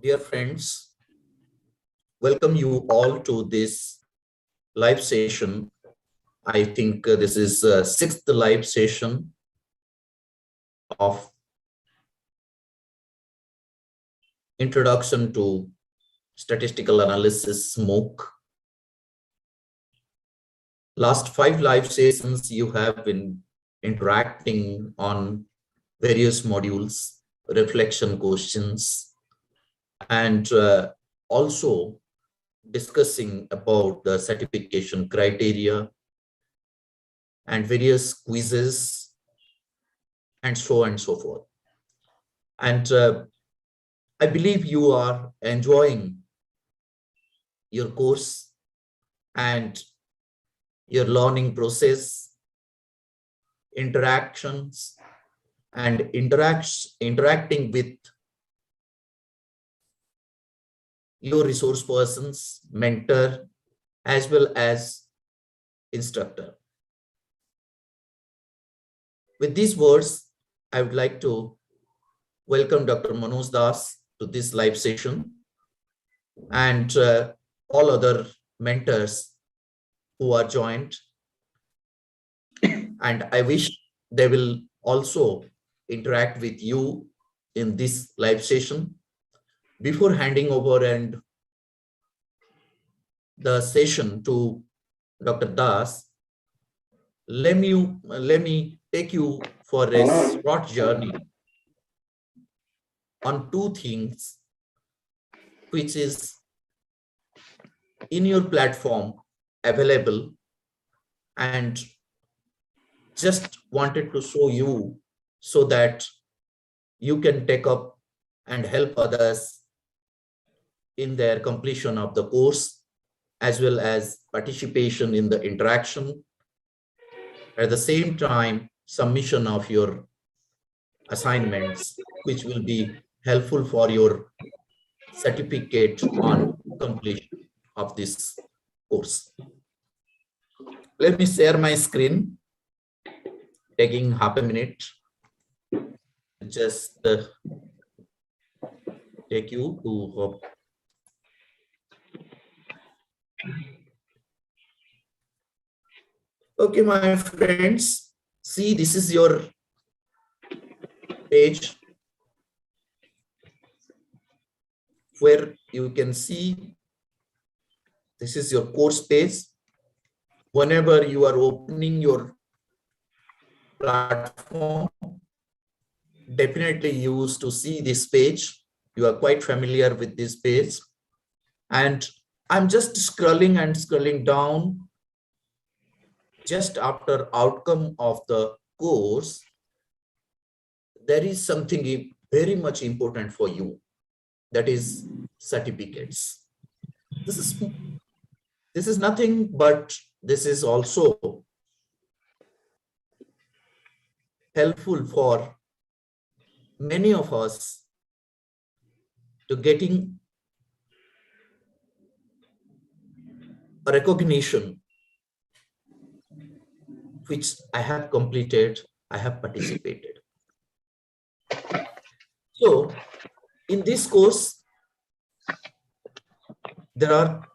Dear friends, welcome you all to this live session. I think this is sixth live session of Introduction to Statistical Analysis MOOC. Last 5 live sessions you have been interacting on various modules, reflection questions, and also discussing about the certification criteria and various quizzes and so on and so forth. And I believe you are enjoying your course and your learning process, interactions, and interacting with your resource persons, mentor, as well as instructor. With these words, I would like to welcome Dr. Manoj Das to this live session and all other mentors who are joined. And I wish they will also interact with you in this live session. Before handing over and the session to Dr. Das, let me take you for a short journey on two things which is in your platform available, and just wanted to show you so that you can take up and help others in their completion of the course, as well as participation in the interaction. At the same time, submission of your assignments, which will be helpful for your certificate on completion of this course. Let me share my screen, taking half a minute. Just take you to okay, my friends, see, this is your page where you can see this is your course page. Whenever you are opening your platform, definitely you used to see this page. You are quite familiar with this page. And I'm just scrolling and scrolling down. Just after outcome of the course, there is something very much important for you, that is certificates. This is nothing but this is also helpful for many of us to getting a recognition which I have completed, I have participated. So in this course, there are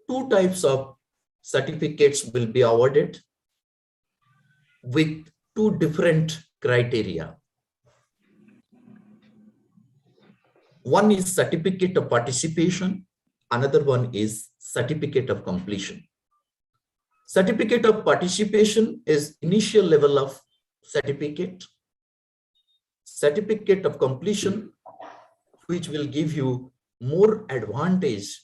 two types of certificates will be awarded with two different criteria. One is certificate of participation, another one is certificate of completion. Certificate of participation is initial level of certificate. Certificate of completion, which will give you more advantage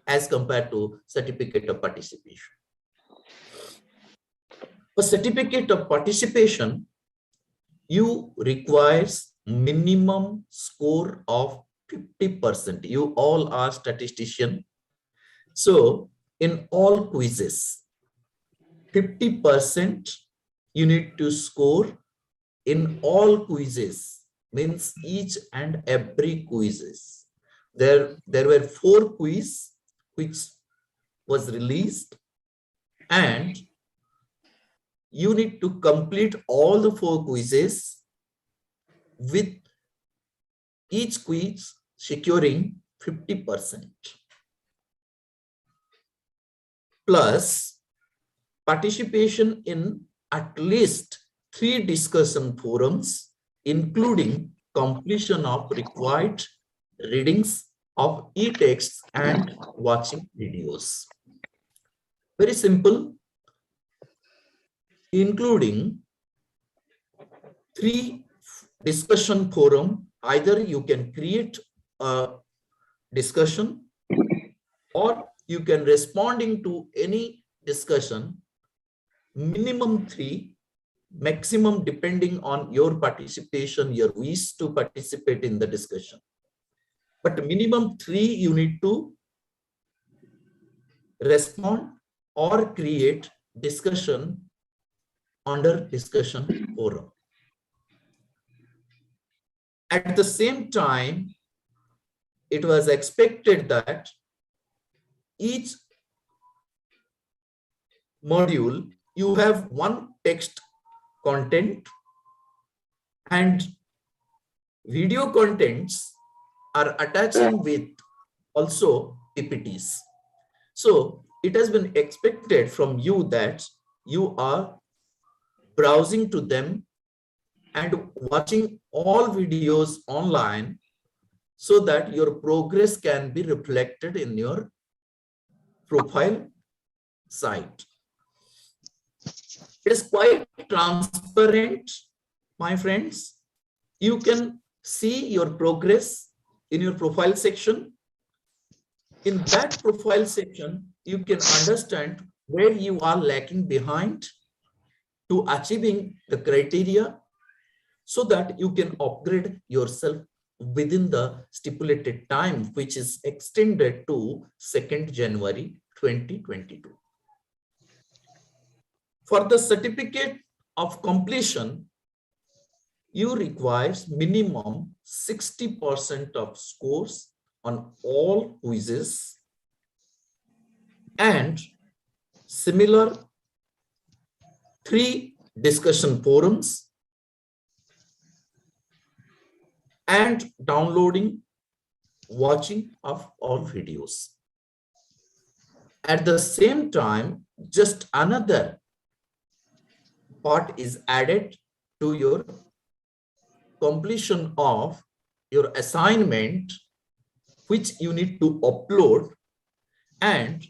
as compared to certificate of participation. For certificate of participation, you requires minimum score of 50%. You all are statistician. So in all quizzes, 50% you need to score in all quizzes, means each and every quizzes. There were 4 quizzes which was released, and you need to complete all the 4 quizzes with each quiz securing 50%. Plus participation in at least 3 discussion forums, including completion of required readings of e-texts and watching videos. Very simple, including 3 discussion forum. Either you can create a discussion or you can responding to any discussion, minimum 3, maximum depending on your participation, your wish to participate in the discussion. But minimum 3 you need to respond or create discussion under discussion forum. At the same time, it was expected that each module you have one text content and video contents are attaching with also PPTs. So it has been expected from you that you are browsing to them and watching all videos online so that your progress can be reflected in your profile site. It is quite transparent, my friends. You can see your progress in your profile section. In that profile section, you can understand where you are lacking behind to achieving the criteria so that you can upgrade yourself within the stipulated time, which is extended to 2nd January 2022. For the certificate of completion, you require minimum 60% of scores on all quizzes and similar 3 discussion forums and downloading, watching of all videos. At the same time, just another part is added to your completion of your assignment, which you need to upload and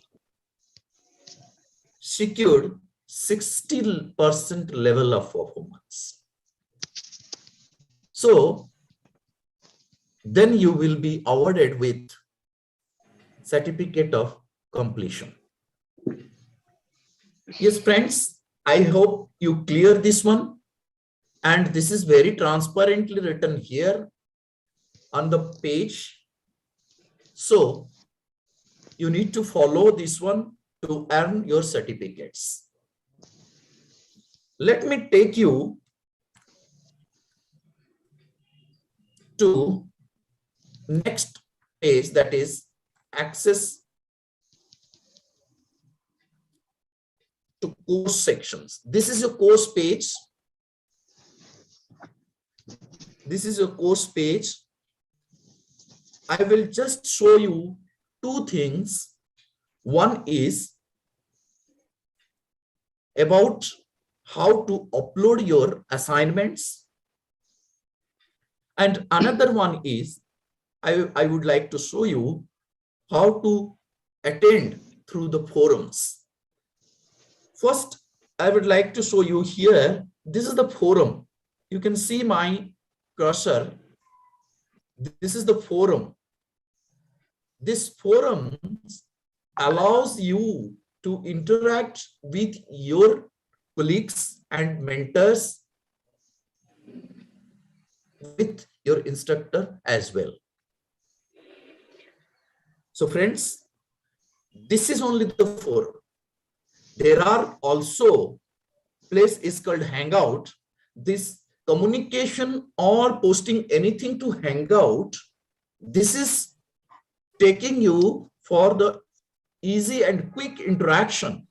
secure 60% level of performance. So then you will be awarded with certificate of completion. Yes, friends, I hope you clear this one. And this is very transparently written here on the page. So you need to follow this one to earn your certificates. Let me take you to next page, that is access to course sections. This is your course page. This is your course page. I will just show you 2 things. One is about how to upload your assignments. And another one is I would like to show you how to attend through the forums. First, I would like to show you here. This is the forum. You can see my cursor. This is the forum. This forum allows you to interact with your colleagues and mentors, with your instructor as well. So friends, this is only the forum. There are also place is called Hangout. This communication or posting anything to Hangout, this is taking you for the easy and quick interaction,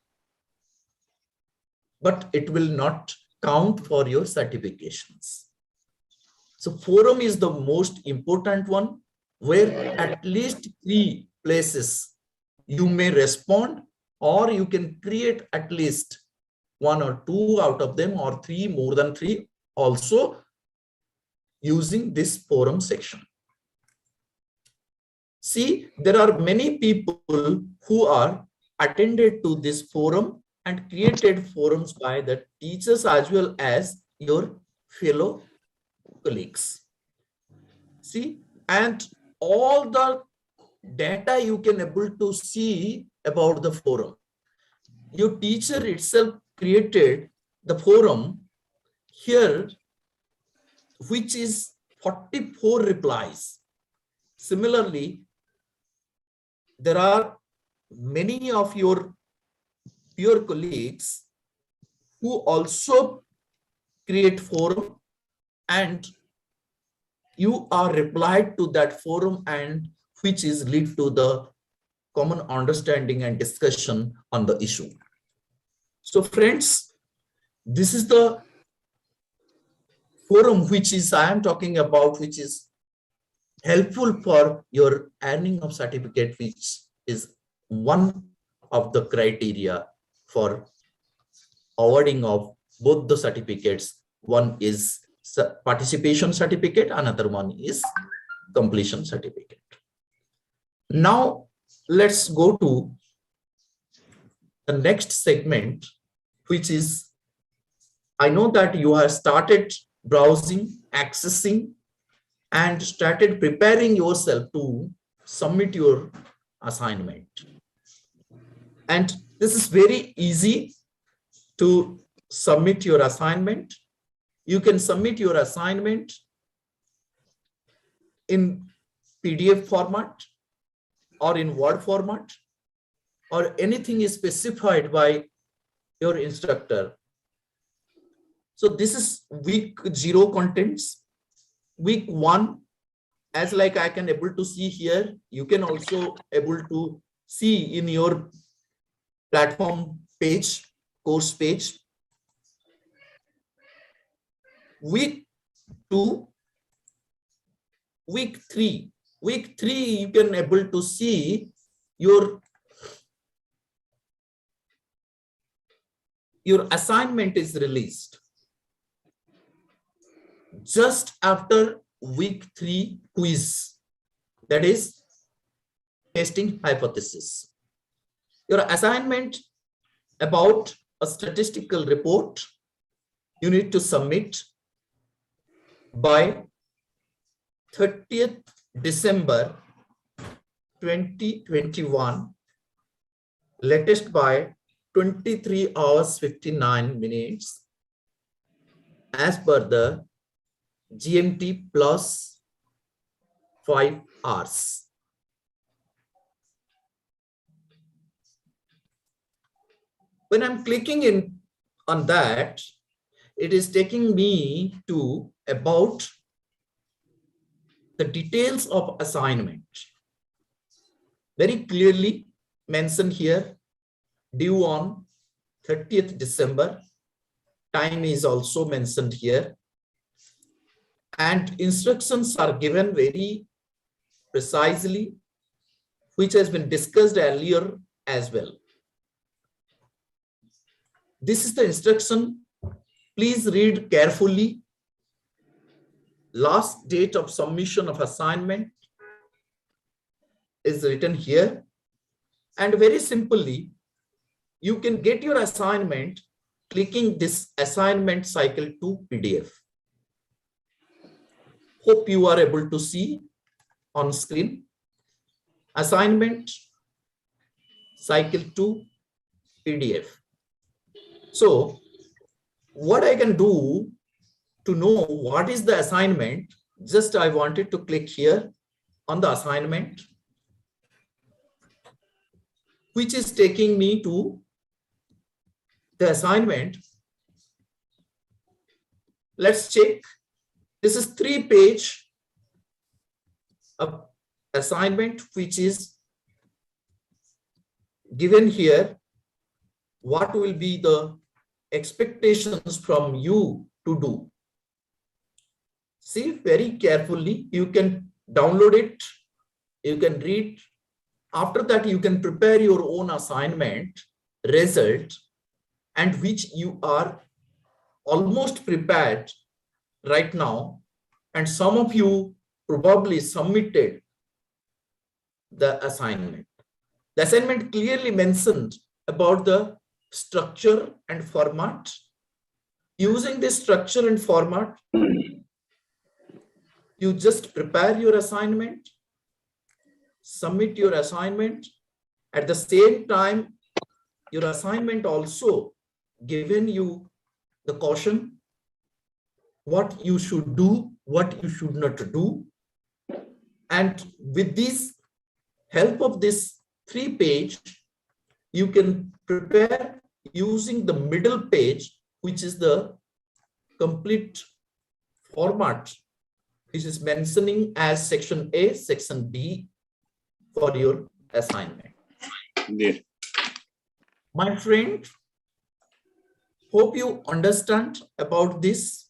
but it will not count for your certifications. So forum is the most important one, where at least 3 places you may respond, or you can create at least 1 or 2 out of them, or 3, more than 3 also, using this forum section. See, there are many people who are attended to this forum and created forums by the teachers as well as your fellow colleagues. See, and all the data you can able to see about the forum. Your teacher itself created the forum here, which is 44 replies. Similarly, there are many of your peer colleagues who also create forum, and you are replied to that forum, and which is lead to the common understanding and discussion on the issue. So friends, this is the forum which is I am talking about, which is helpful for your earning of certificate, which is one of the criteria for awarding of both the certificates. One is participation certificate, another one is completion certificate. Now let's go to the next segment, which is, I know that you have started browsing, accessing, and started preparing yourself to submit your assignment. And this is very easy to submit your assignment. You can submit your assignment in PDF format or in Word format, or anything is specified by your instructor. So this is week 0 contents. Week 1, as like I can able to see here, you can also able to see in your platform page, course page. Week 2, week 3. Week 3, you can able to see your assignment is released just after week 3 quiz, that is testing hypothesis. Your assignment about a statistical report you need to submit by 30th December 2021, latest by 23 hours 59 minutes as per the GMT plus 5 hours. When I'm clicking in on that, it is taking me to about the details of assignment. Very clearly mentioned here, due on 30th December. Time is also mentioned here. And instructions are given very precisely, which has been discussed earlier as well. This is the instruction. Please read carefully. Last date of submission of assignment is written here. And very simply, you can get your assignment clicking this assignment cycle 2 PDF. Hope you are able to see on screen. Assignment cycle 2 PDF. So what I can do to know what is the assignment, just I wanted to click here on the assignment, which is taking me to the assignment. Let's check. This is 3-page of assignment, which is given here. What will be the expectations from you to do? See very carefully. You can download it. You can read. After that, you can prepare your own assignment result, and which you are almost prepared right now. And some of you probably submitted the assignment. The assignment clearly mentioned about the structure and format. Using this structure and format, you just prepare your assignment, submit your assignment. At the same time, your assignment also given you the caution, what you should do, what you should not do. And with this help of this 3-page, you can prepare using the middle page, which is the complete format, which is mentioning as section A, section B for your assignment. Yeah. My friend, hope you understand about this.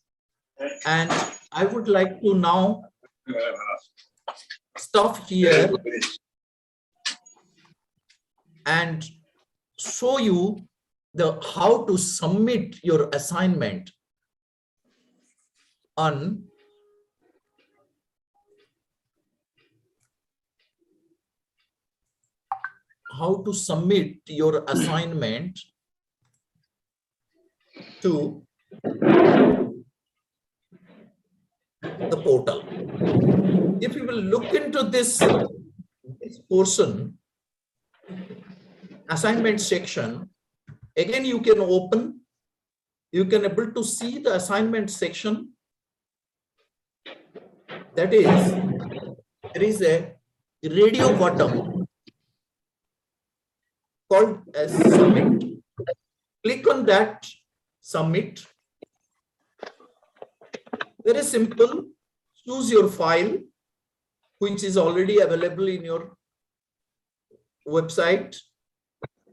And I would like to now stop here and show you the how to submit your assignment on how to submit your assignment to the portal. If you will look into this portion, assignment section, again you can open, you can able to see the assignment section. That is, there is a radio button called as submit. Click on that, submit. Very simple. Choose your file, which is already available in your website.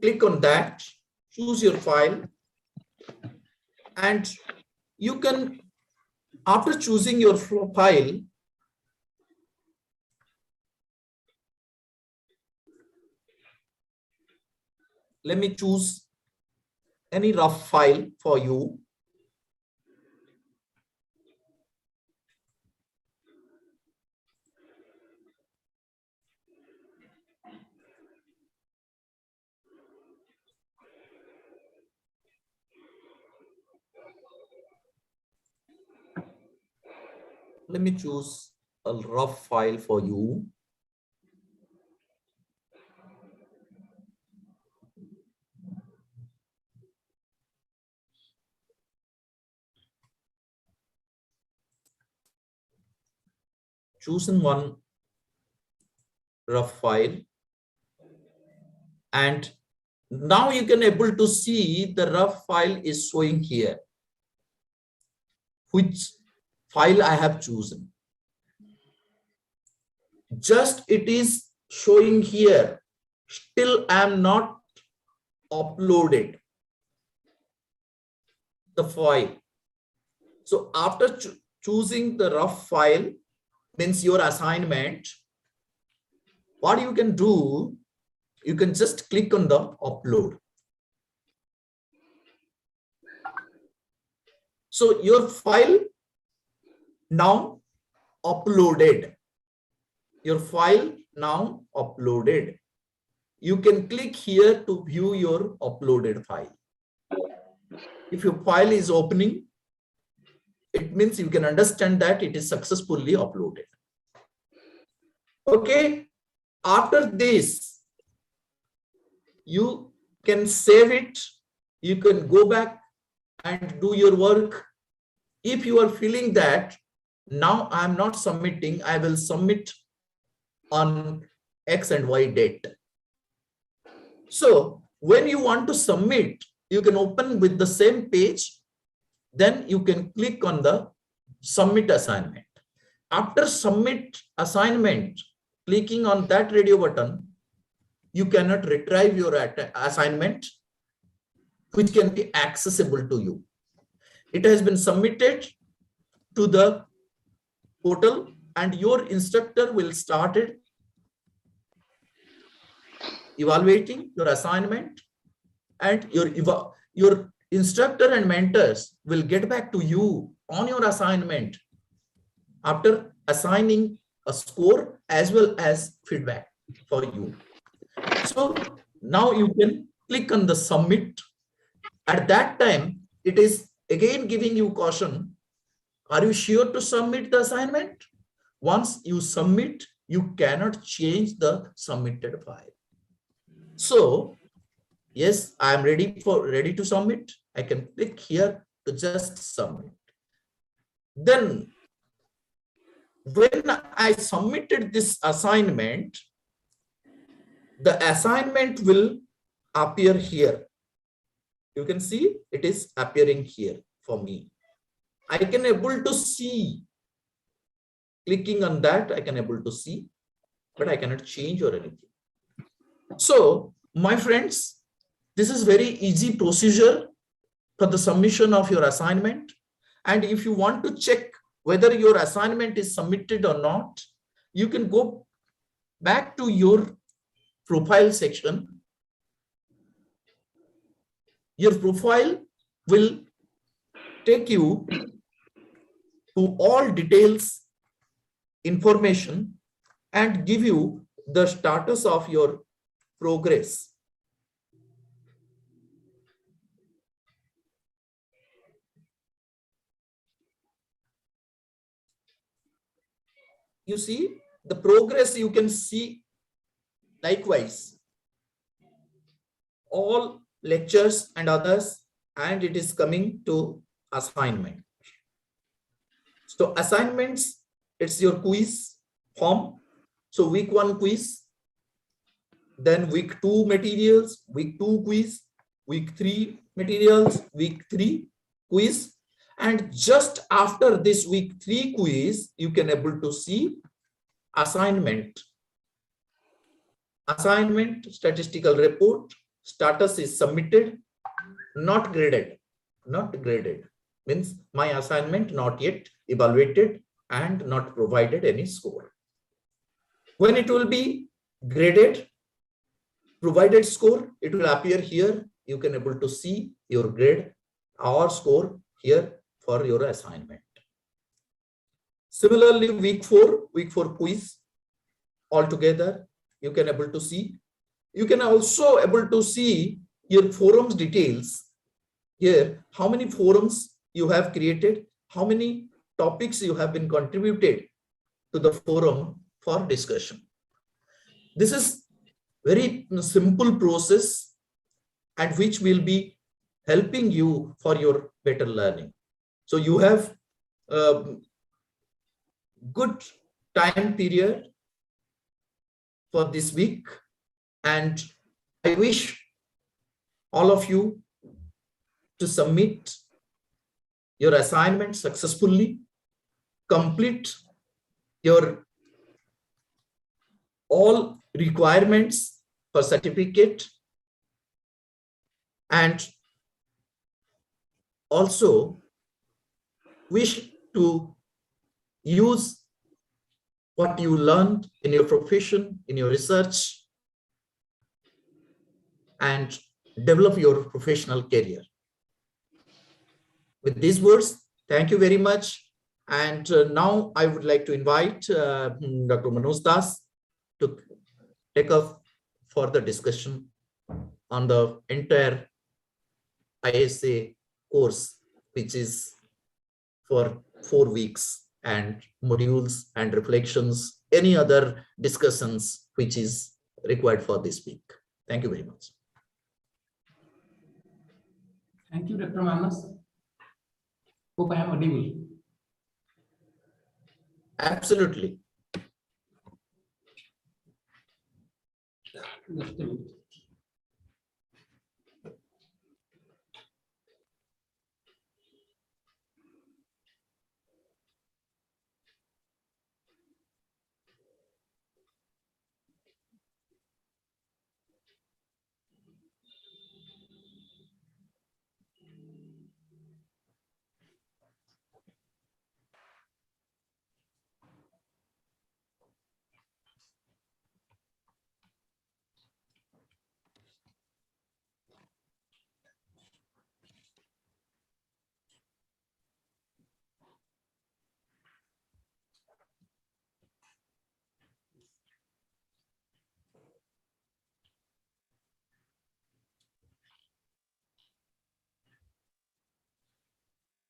Click on that, choose your file, and you can, after choosing your file, let me choose any rough file for you. Let me choose a rough file for you. Chosen one rough file, and now you can able to see the rough file is showing here, which file I have chosen. Just it is showing here, still I am not uploaded the file. So after choosing the rough file, means your assignment, what you can do, you can just click on the upload. So your file now uploaded. Your file now uploaded. You can click here to view your uploaded file. If your file is opening, it means you can understand that it is successfully uploaded. Okay. After this, you can save it. You can go back and do your work. If you are feeling that now I am not submitting, I will submit on X and Y date. So when you want to submit, you can open with the same page. Then you can click on the submit assignment. After submit assignment, clicking on that radio button, you cannot retrieve your assignment, which can be accessible to you. It has been submitted to the portal, and your instructor will start evaluating your assignment, and your instructor and mentors will get back to you on your assignment after assigning a score as well as feedback for you. So now you can click on the submit. At that time, it is again giving you caution. Are you sure to submit the assignment? Once you submit, you cannot change the submitted file. So yes, I am ready to submit. I can click here to just submit. Then when I submitted this assignment, the assignment will appear here. You can see it is appearing here for me. I can able to see, clicking on that, I can able to see, but I cannot change or anything. So my friends, this is very easy procedure for the submission of your assignment. And if you want to check whether your assignment is submitted or not, you can go back to your profile section. Your profile will take you to all details, information, and give you the status of your progress. You see the progress, you can see likewise all lectures and others, and it is coming to assignment. So assignments, it's your quiz form. So week 1 quiz, then week 2 materials, week 2 quiz, week 3 materials, week 3 quiz. And just after this week 3 quiz, you can able to see assignment. Assignment statistical report, status is submitted, not graded. Not graded means my assignment not yet evaluated and not provided any score. When it will be graded, provided score, it will appear here. You can able to see your grade or score here for your assignment. Similarly, week 4 quiz altogether, you can able to see. You can also able to see your forums details here, how many forums you have created, how many topics you have been contributed to the forum for discussion. This is very simple process and which will be helping you for your better learning. So you have good time period for this week, and I wish all of you to submit your assignment successfully, complete your all requirements for certificate, and also wish to use what you learned in your profession, in your research, and develop your professional career. With these words, thank you very much. And now I would like to invite Dr. Manoj Das to take up further discussion on the entire ISA course, which is for 4 weeks, and modules and reflections, any other discussions which is required for this week. Thank you very much. Thank you, Dr. Manas. Hope I am audible. Absolutely. Just a minute.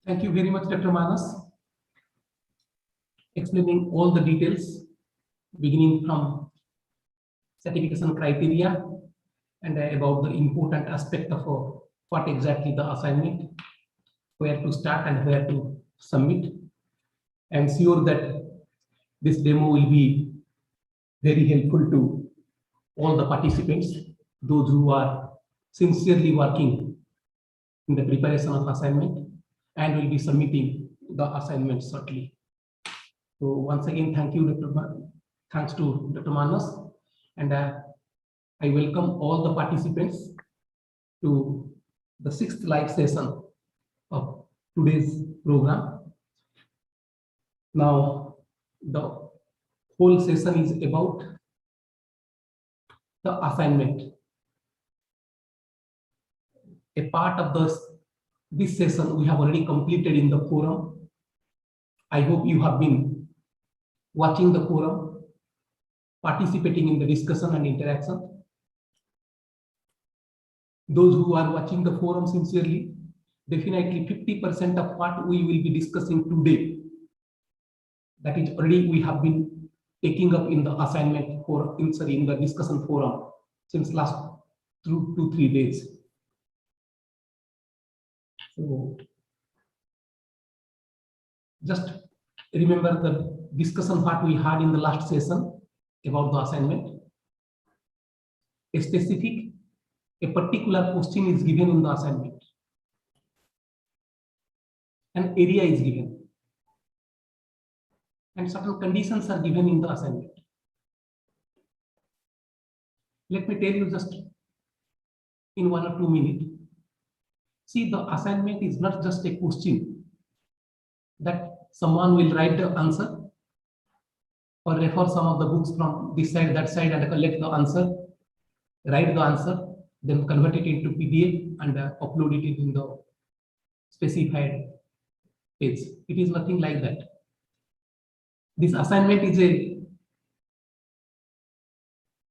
Thank you very much, Dr. Manas, explaining all the details, beginning from certification criteria and about the important aspect of what exactly the assignment, where to start and where to submit. I'm sure that this demo will be very helpful to all the participants, those who are sincerely working in the preparation of assignment and will be submitting the assignment shortly. So once again, thanks to Dr. Manas, and I welcome all the participants to the 6th live session of today's program. Now, the whole session is about the assignment. A part of this session we have already completed in the forum. I hope you have been watching the forum, participating in the discussion and interaction. Those who are watching the forum sincerely, definitely 50% of what we will be discussing today, that is already we have been taking up in the assignment for in the discussion forum since last 2 to 3 days. So just remember the discussion what we had in the last session about the assignment. A particular question is given in the assignment. An area is given. And certain conditions are given in the assignment. Let me tell you just in 1 or 2 minutes. See, the assignment is not just a question that someone will write the answer or refer some of the books from this side, that side, and collect the answer, write the answer, then convert it into PDF and upload it in the specified page. It is nothing like that. This assignment is a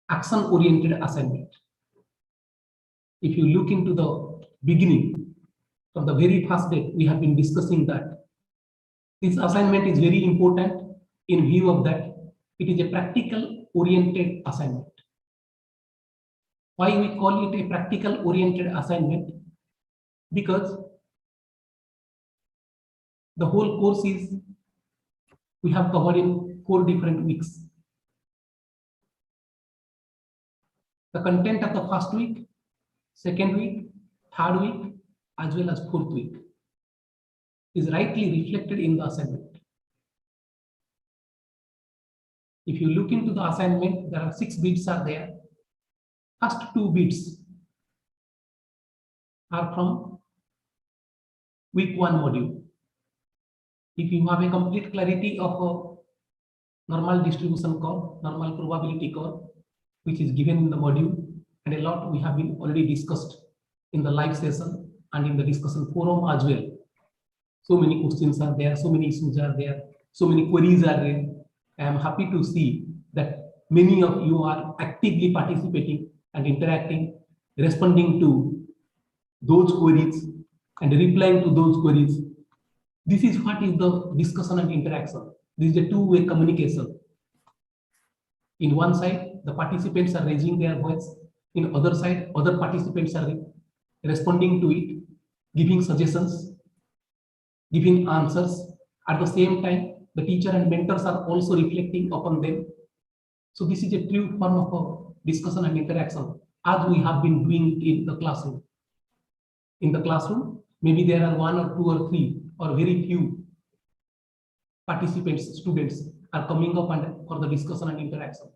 action-oriented assignment. If you look into the beginning, from the very first day, we have been discussing that this assignment is very important in view of that it is a practical-oriented assignment. Why we call it a practical-oriented assignment? Because the whole course is we have covered in 4 different weeks. The content of the first week, second week, third week, as well as 4th week is rightly reflected in the assignment. If you look into the assignment, there are 6 bits are there. First 2 bits are from week 1 module. If you have a complete clarity of a normal distribution curve, normal probability curve, which is given in the module, and a lot we have been already discussed in the live session and in the discussion forum as well. So many questions are there, so many issues are there, so many queries are there. I am happy to see that many of you are actively participating and interacting, responding to those queries and replying to those queries. This is what is the discussion and interaction. This is a two-way communication. In one side, the participants are raising their voice. In other side, other participants are responding to it, giving suggestions, giving answers. At the same time, the teacher and mentors are also reflecting upon them. So this is a true form of a discussion and interaction, as we have been doing it in the classroom. In the classroom, maybe there are 1 or 2 or 3 or very few participants, students are coming up and for the discussion and interaction.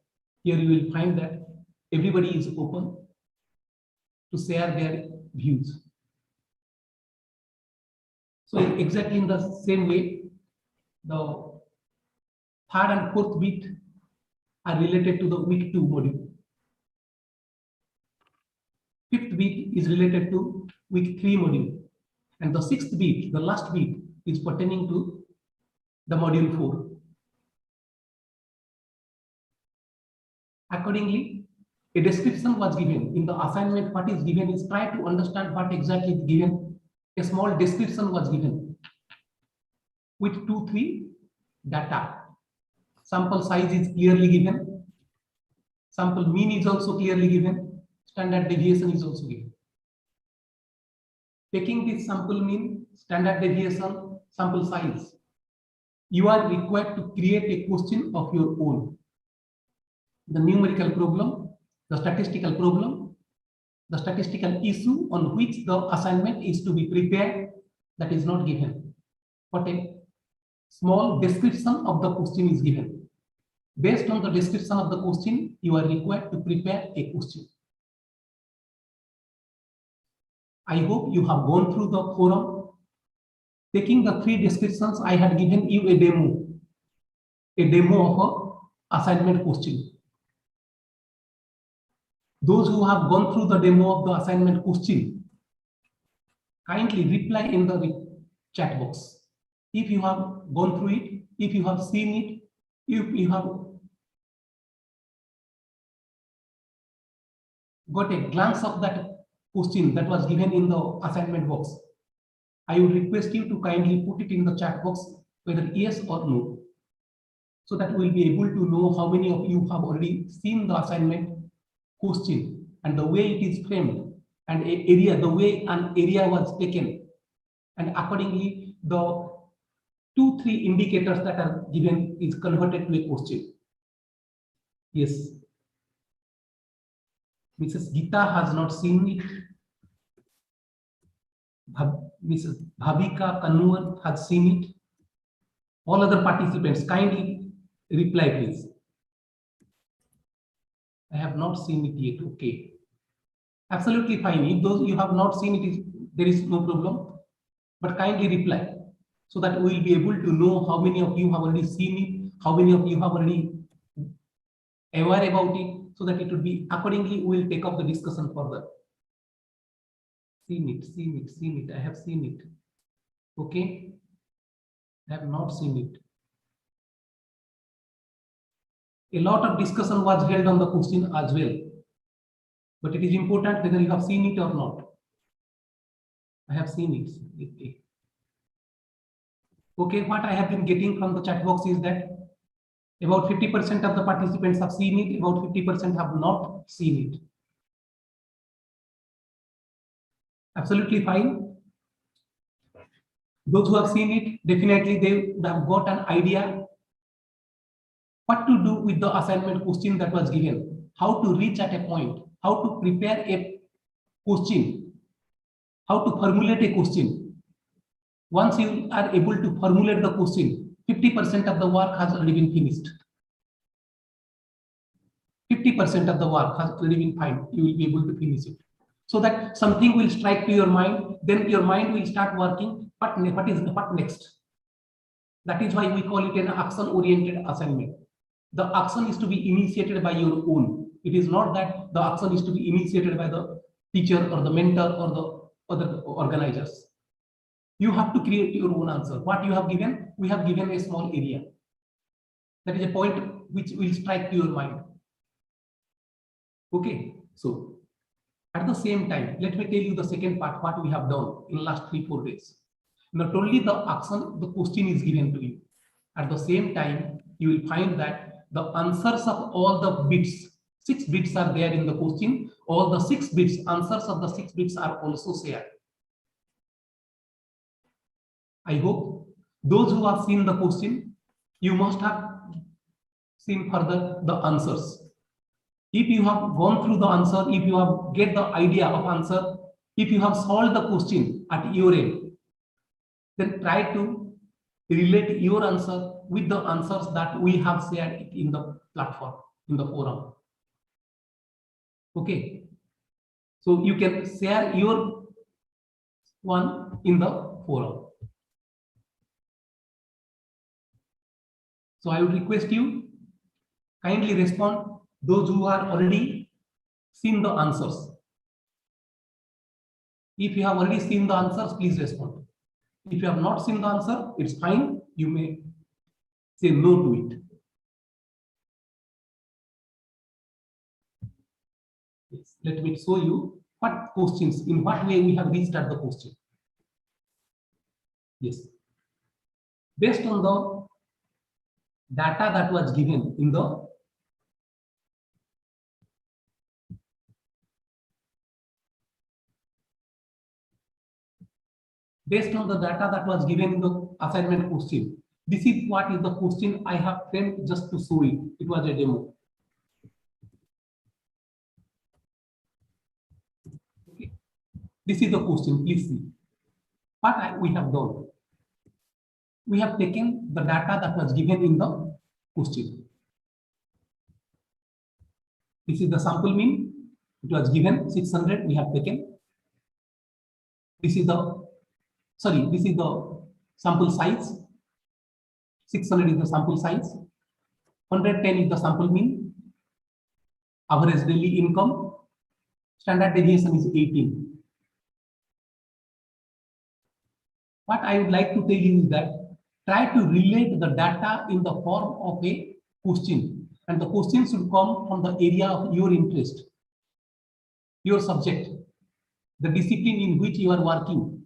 Here you will find that everybody is open to share their views. So exactly in the same way, the 3rd and 4th bit are related to the week 2 module. 5th bit is related to week 3 module. And the 6th bit, the last bit, is pertaining to the module 4. Accordingly, a description was given. In the assignment, what is given is try to understand what exactly is given. A small description was given. with 2-3 data. Sample size is clearly given. Sample mean is also clearly given. Standard deviation is also given. Taking this sample mean, standard deviation, sample size, you are required to create a question of your own. The numerical problem, the statistical problem, the statistical issue on which the assignment is to be prepared, that is not given. But a small description of the question is given. Based on the description of the question, you are required to prepare a question. I hope you have gone through the forum. Taking the 3 descriptions, I had given you a demo of an assignment question. Those who have gone through the demo of the assignment question, kindly reply in the chat box. If you have gone through it, if you have seen it, if you have got a glance of that question that was given in the assignment box, I would request you to kindly put it in the chat box, whether yes or no, so that we will be able to know how many of you have already seen the assignment question and the way it is framed and the way an area was taken, and accordingly the 2-3 indicators that are given is converted to a question. Yes, Mrs. Gita has not seen it. Mrs. Bhavika Kanwar has seen it. All other participants, kindly reply, please. I have not seen it yet. Okay, absolutely fine. If those you have not seen it, there is no problem. But kindly reply so that we will be able to know how many of you have already seen it, how many of you have already aware about it, so that it will be accordingly. We will take up the discussion further. Seen it. I have seen it. Okay, I have not seen it. A lot of discussion was held on the question as well, but it is important whether you have seen it or not. I have seen it. Okay, what I have been getting from the chat box is that about 50% of the participants have seen it, about 50% have not seen it. Absolutely fine. Those who have seen it, definitely they would have got an idea what to do with the assignment question that was given, how to reach at a point, how to prepare a question, how to formulate a question. Once you are able to formulate the question, 50% of the work has already been finished. 50% of the work has already been fine. You will be able to finish it. So that something will strike to your mind, then your mind will start working. What next? That is why we call it an action-oriented assignment. The action is to be initiated by your own. It is not that the action is to be initiated by the teacher or the mentor or the other organizers. You have to create your own answer. What you have given, we have given a small area. That is a point which will strike to your mind. Okay, so at the same time, let me tell you the second part, what we have done in the last 3-4 days. Not only the action, the question is given to you. At the same time, you will find that the answers of all the bits, 6 bits are there in the question. All the 6 bits, answers of the 6 bits are also shared. I hope those who have seen the question, you must have seen further the answers. If you have gone through the answer, if you have get the idea of answer, if you have solved the question at your end, then try to relate your answer with the answers that we have shared in the platform, in the forum. Okay, so you can share your one in the forum. So I would request you kindly respond, those who are already seen the answers. If you have already seen the answers, please respond. If you have not seen the answer, it's fine. You may say no to it. Yes. Let me show you what questions, in what way we have reached at the question. Yes. based on the data that was given in the assignment question. This is what is the question I have framed just to show it. It was a demo. Okay. This is the question. Please see. What we have done. We have taken the data that was given in the question. This is the sample mean. It was given 600. We have taken. This is the sample size. 600 is the sample size. 110 is the sample mean. Average daily income. Standard deviation is 18. What I would like to tell you is that try to relate the data in the form of a question, and the question should come from the area of your interest, your subject, the discipline in which you are working,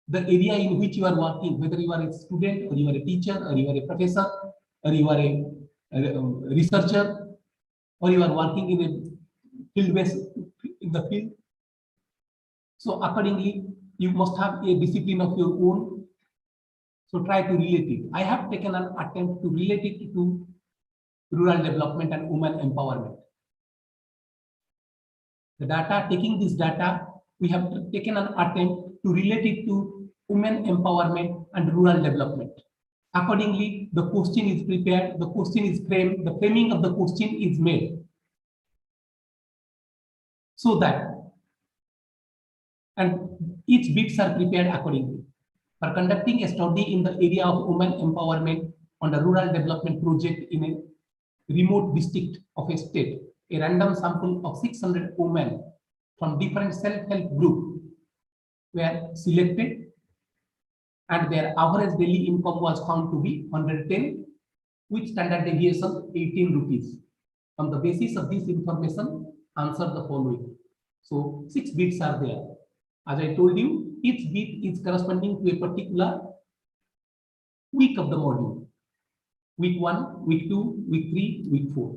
the area in which you are working, whether you are a student or you are a teacher or you are a professor or you are a researcher or you are working in a field-based in the field. So accordingly, you must have a discipline of your own. So try to relate it. I have taken an attempt to relate it to rural development and women empowerment. The data, taking this data, we have taken an attempt to relate it to women empowerment and rural development. Accordingly, the question is prepared, the question is framed, the framing of the question is made. So that, and each bits are prepared accordingly. For conducting a study in the area of women empowerment on a rural development project in a remote district of a state, a random sample of 600 women from different self-help groups were selected, and their average daily income was found to be 110, with standard deviation 18 rupees. On the basis of this information, answer the following. So 6 bits are there. As I told you, each bit is corresponding to a particular week of the module. Week 1, week 2, week 3, week 4.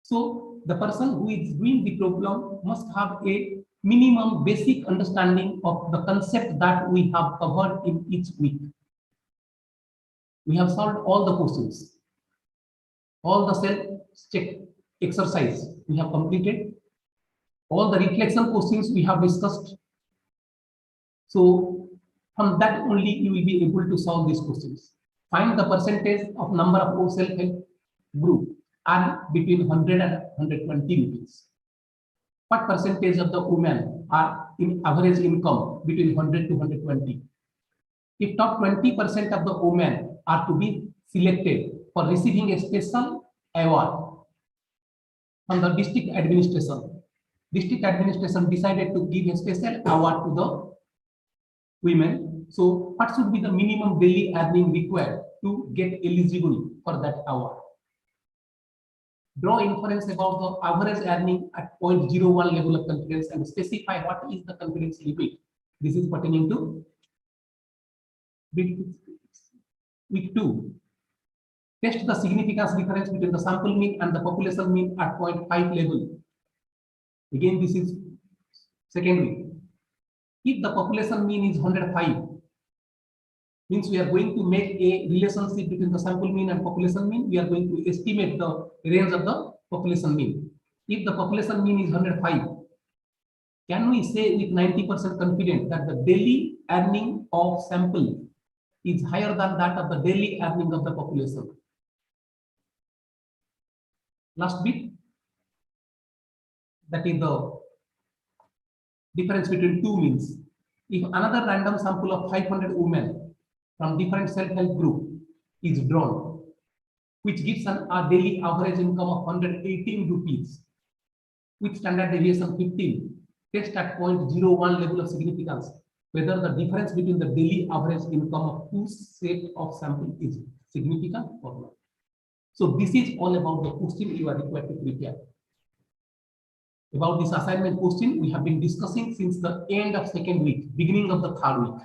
So the person who is doing the problem must have a minimum basic understanding of the concept that we have covered in each week. We have solved all the questions. All the self-check exercise we have completed. All the reflection questions we have discussed. So from that only you will be able to solve these questions. Find the percentage of number of self-help group earn between 100 and 120 rupees. What percentage of the women are in average income between 100 to 120? If top 20% of the women are to be selected for receiving a special award from the district administration decided to give a special award to the women. So what should be the minimum daily earning required to get eligible for that award? Draw inference about the average earning at 0.01 level of confidence and specify what is the confidence limit. This is pertaining to week 2. Test the significance difference between the sample mean and the population mean at 0.5 level. Again, this is second week. If the population mean is 105, means we are going to make a relationship between the sample mean and population mean. We are going to estimate the range of the population mean. If the population mean is 105, can we say with 90% confidence that the daily earning of sample is higher than that of the daily earning of the population? Last bit, that is the difference between two means. If another random sample of 500 women from different self-help group is drawn, which gives a daily average income of 118 rupees with standard deviation 15, test at 0.01 level of significance whether the difference between the daily average income of two set of sample is significant or not. So this is all about the question you are required to prepare. About this assignment question, we have been discussing since the end of second week, beginning of the third week.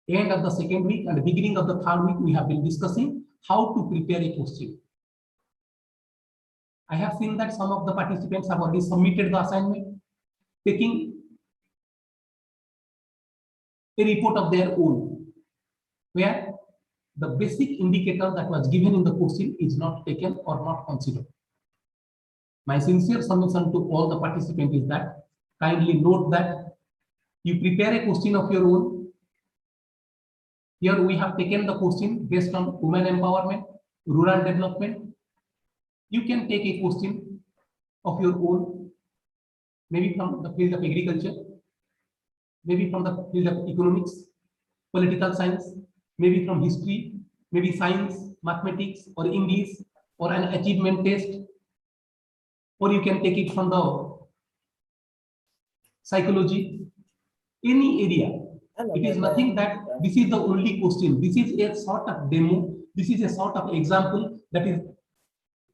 end of the second week and the beginning of the third week, we have been discussing how to prepare a question. I have seen that some of the participants have already submitted the assignment, taking a report of their own, where the basic indicator that was given in the question is not taken or not considered. My sincere submission to all the participants is that kindly note that you prepare a question of your own. Here we have taken the question based on women empowerment, rural development. You can take a question of your own, maybe from the field of agriculture, maybe from the field of economics, political science, maybe from history, maybe science, mathematics, or English, or an achievement test, or you can take it from the psychology, any area. It is nothing that this is the only question. This is a sort of demo. This is a sort of example that is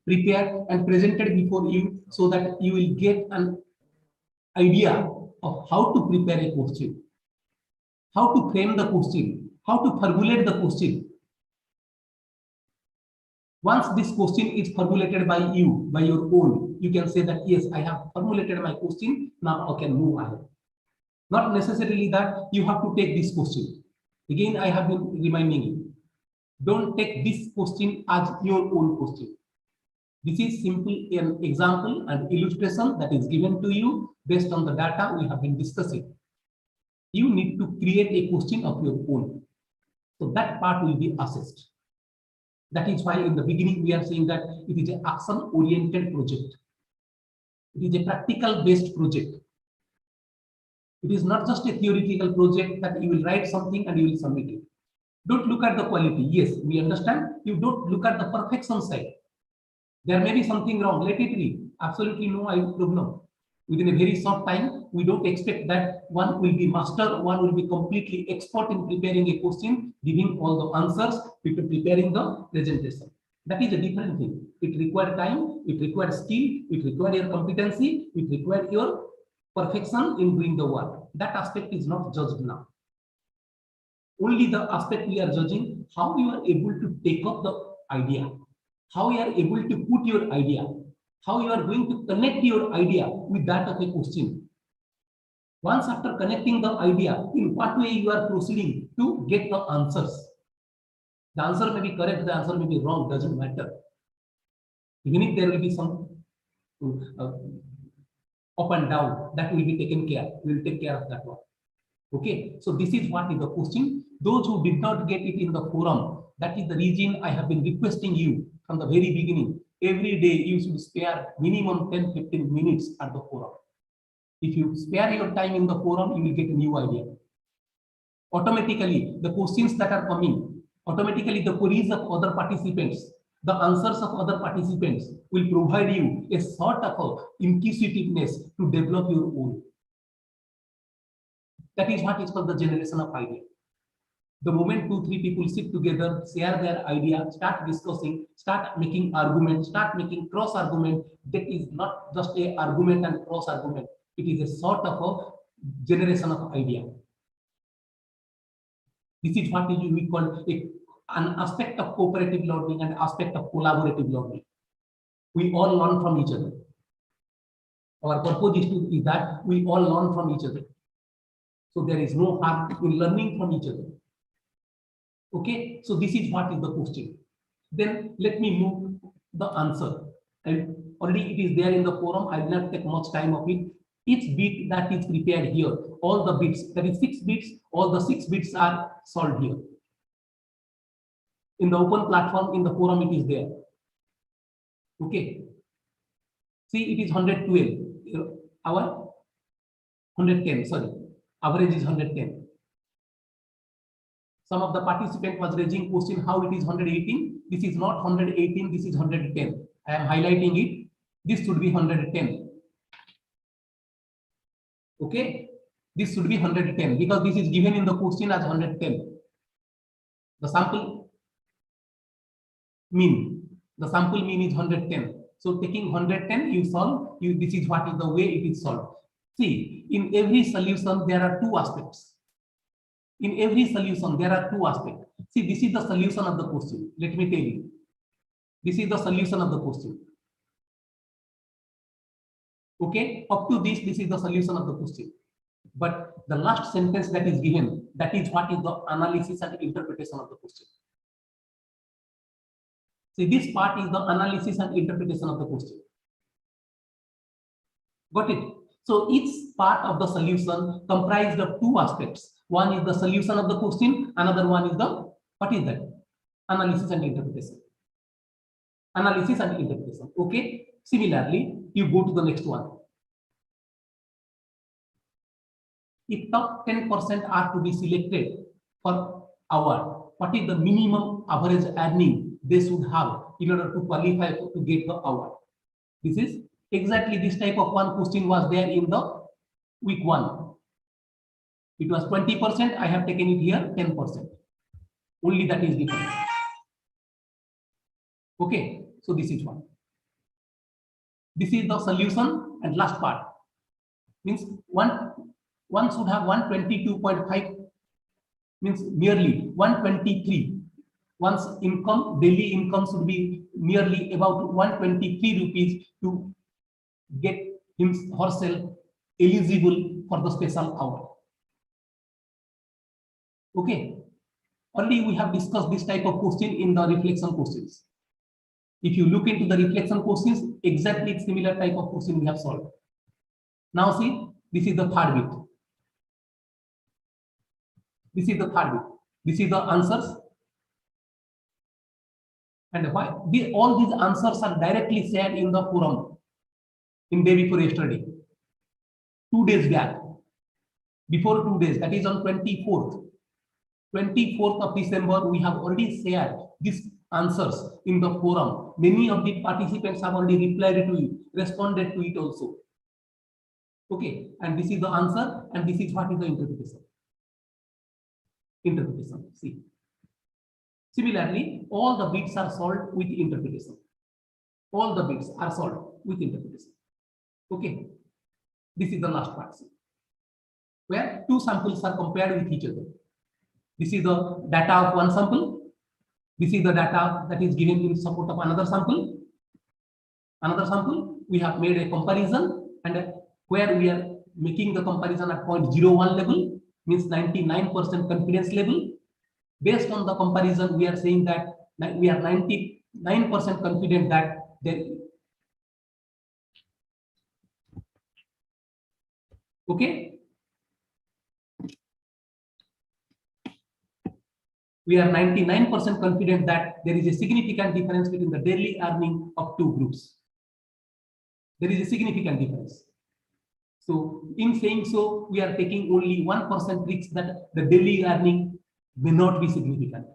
prepared and presented before you so that you will get an idea of how to prepare a question, how to frame the question, how to formulate the question. Once this question is formulated by you, by your own, you can say that, yes, I have formulated my question, now I can move ahead. Not necessarily that you have to take this question. Again, I have been reminding you, don't take this question as your own question. This is simply an example and illustration that is given to you based on the data we have been discussing. You need to create a question of your own. So that part will be assessed. That is why in the beginning we are saying that it is an action-oriented project. It is a practical-based project. It is not just a theoretical project that you will write something and you will submit it. Don't look at the quality. Yes, we understand. You don't look at the perfection side. There may be something wrong. Let it be. Absolutely no problem. Within a very short time, we don't expect that one will be master, one will be completely expert in preparing a question, giving all the answers, preparing the presentation. That is a different thing. It requires time, it requires skill, it requires your competency, it requires your perfection in doing the work. That aspect is not judged now. Only the aspect we are judging, how you are able to take up the idea, how you are able to put your idea, how you are going to connect your idea with that of a question. Once after connecting the idea, in what way you are proceeding to get the answers. The answer may be correct, the answer may be wrong, doesn't matter. Even if there will be some up and down, that will be taken care. We will take care of that one. Okay, so this is what is the question. Those who did not get it in the forum, that is the reason I have been requesting you from the very beginning. Every day you should spare minimum 10-15 minutes at the forum. If you spare your time in the forum, you will get a new idea. Automatically, the questions that are coming, automatically the queries of other participants, the answers of other participants will provide you a sort of inquisitiveness to develop your own. That is what is called the generation of ideas. The moment 2-3 people sit together, share their idea, start discussing, start making arguments, start making cross argument, that is not just a argument and cross argument. It is a sort of a generation of idea. This is what we call an aspect of cooperative learning and aspect of collaborative learning. We all learn from each other. Our purpose is that we all learn from each other. So there is no harm in learning from each other. Okay, so this is what is the question. Then let me move the answer. And already it is there in the forum. I will not take much time of it. Each bit that is prepared here, all the bits, that is 6 bits, all the 6 bits are solved here. In the open platform, in the forum, it is there. Okay. See, it is 112. Our 110, sorry. Average is 110. Some of the participant was raising question how it is 118. This is not 118, this is 110. I am highlighting it. This should be 110. Okay, this should be 110 because this is given in the question as 110. The sample mean is 110. So taking 110, you solve. This is what is the way it is solved. See, in every solution there are 2 aspects. In every solution, there are two aspects. See, this is the solution of the question. Let me tell you. This is the solution of the question. Okay, up to this is the solution of the question. But the last sentence that is given, that is what is the analysis and interpretation of the question. See, this part is the analysis and interpretation of the question. Got it? So each part of the solution comprised of two aspects. One is the solution of the question, another one is the, what is that? Analysis and interpretation. Analysis and interpretation. Okay. Similarly, you go to the next one. If top 10% are to be selected per hour, what is the minimum average earning they should have in order to qualify to get the award? This is exactly this type of one question was there in the week 1. It was 20%. I have taken it here 10%. Only that is different. Okay, so this is one. This is the solution and last part. Means one should have 122.5, means nearly 123. One's income, daily income should be nearly about 123 rupees to get him herself eligible for the special award. Okay. Only we have discussed this type of question in the reflection questions. If you look into the reflection questions, exactly similar type of question we have solved. Now see, this is the third bit. This is the third bit. This is the answers. And why all these answers are directly shared in the forum in day before yesterday. 2 days back. Before 2 days, that is on 24th. 24th of December, we have already shared these answers in the forum. Many of the participants have already replied to it, responded to it also. Okay, and this is the answer, and this is what is the interpretation. Interpretation, see. Similarly, all the bits are solved with interpretation. All the bits are solved with interpretation. Okay, this is the last part, see, where two samples are compared with each other. This is the data of one sample. This is the data that is given in support of another sample. Another sample, we have made a comparison, and where we are making the comparison at 0.01 level, means 99% confidence level. Based on the comparison, we are saying that we are 99% confident that there. Okay. We are 99% confident that there is a significant difference between the daily earning of two groups. There is a significant difference. So in saying so, we are taking only 1% risk that the daily earning may not be significant.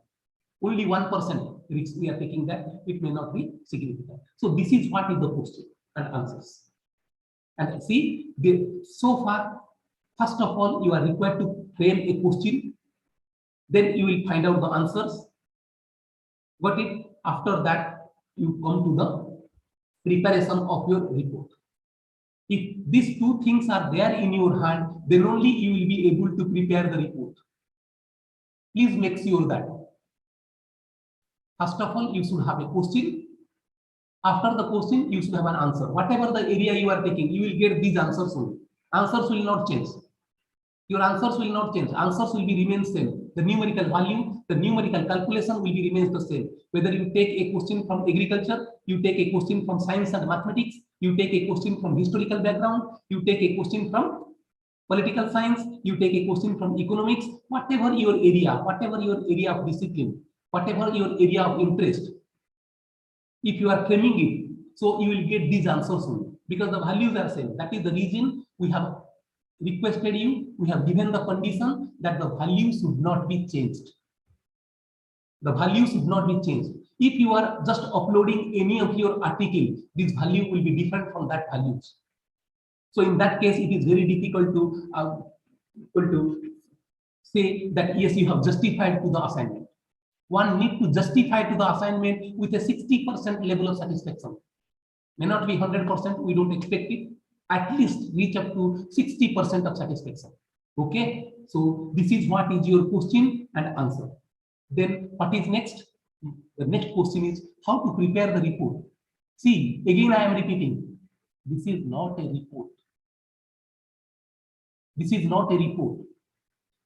Only 1% risk we are taking that it may not be significant. So this is what is the question and answers. And see, so far, first of all, you are required to frame a question. Then you will find out the answers. Got it? After that, you come to the preparation of your report. If these two things are there in your hand, then only you will be able to prepare the report. Please make sure that. First of all, you should have a question. After the question, you should have an answer. Whatever the area you are taking, you will get these answers only. Answers will not change. Your answers will not change. Answers will be remain same. The numerical value, the numerical calculation will be remains the same. Whether you take a question from agriculture, you take a question from science and mathematics, you take a question from historical background, you take a question from political science, you take a question from economics, whatever your area of discipline, whatever your area of interest, if you are framing it, so you will get these answers only, because the values are same. That is the reason we have requested you, we have given the condition that the value should not be changed. The value should not be changed. If you are just uploading any of your article, this value will be different from that values. So in that case, it is very difficult to say that yes, you have justified to the assignment. One need to justify to the assignment with a 60% level of satisfaction. May not be 100%, we don't expect it. At least reach up to 60% of satisfaction. Okay, So this is what is your question and answer. Then what is next? The next question is how to prepare the report. See, again I am repeating, this is not a report. This is not a report.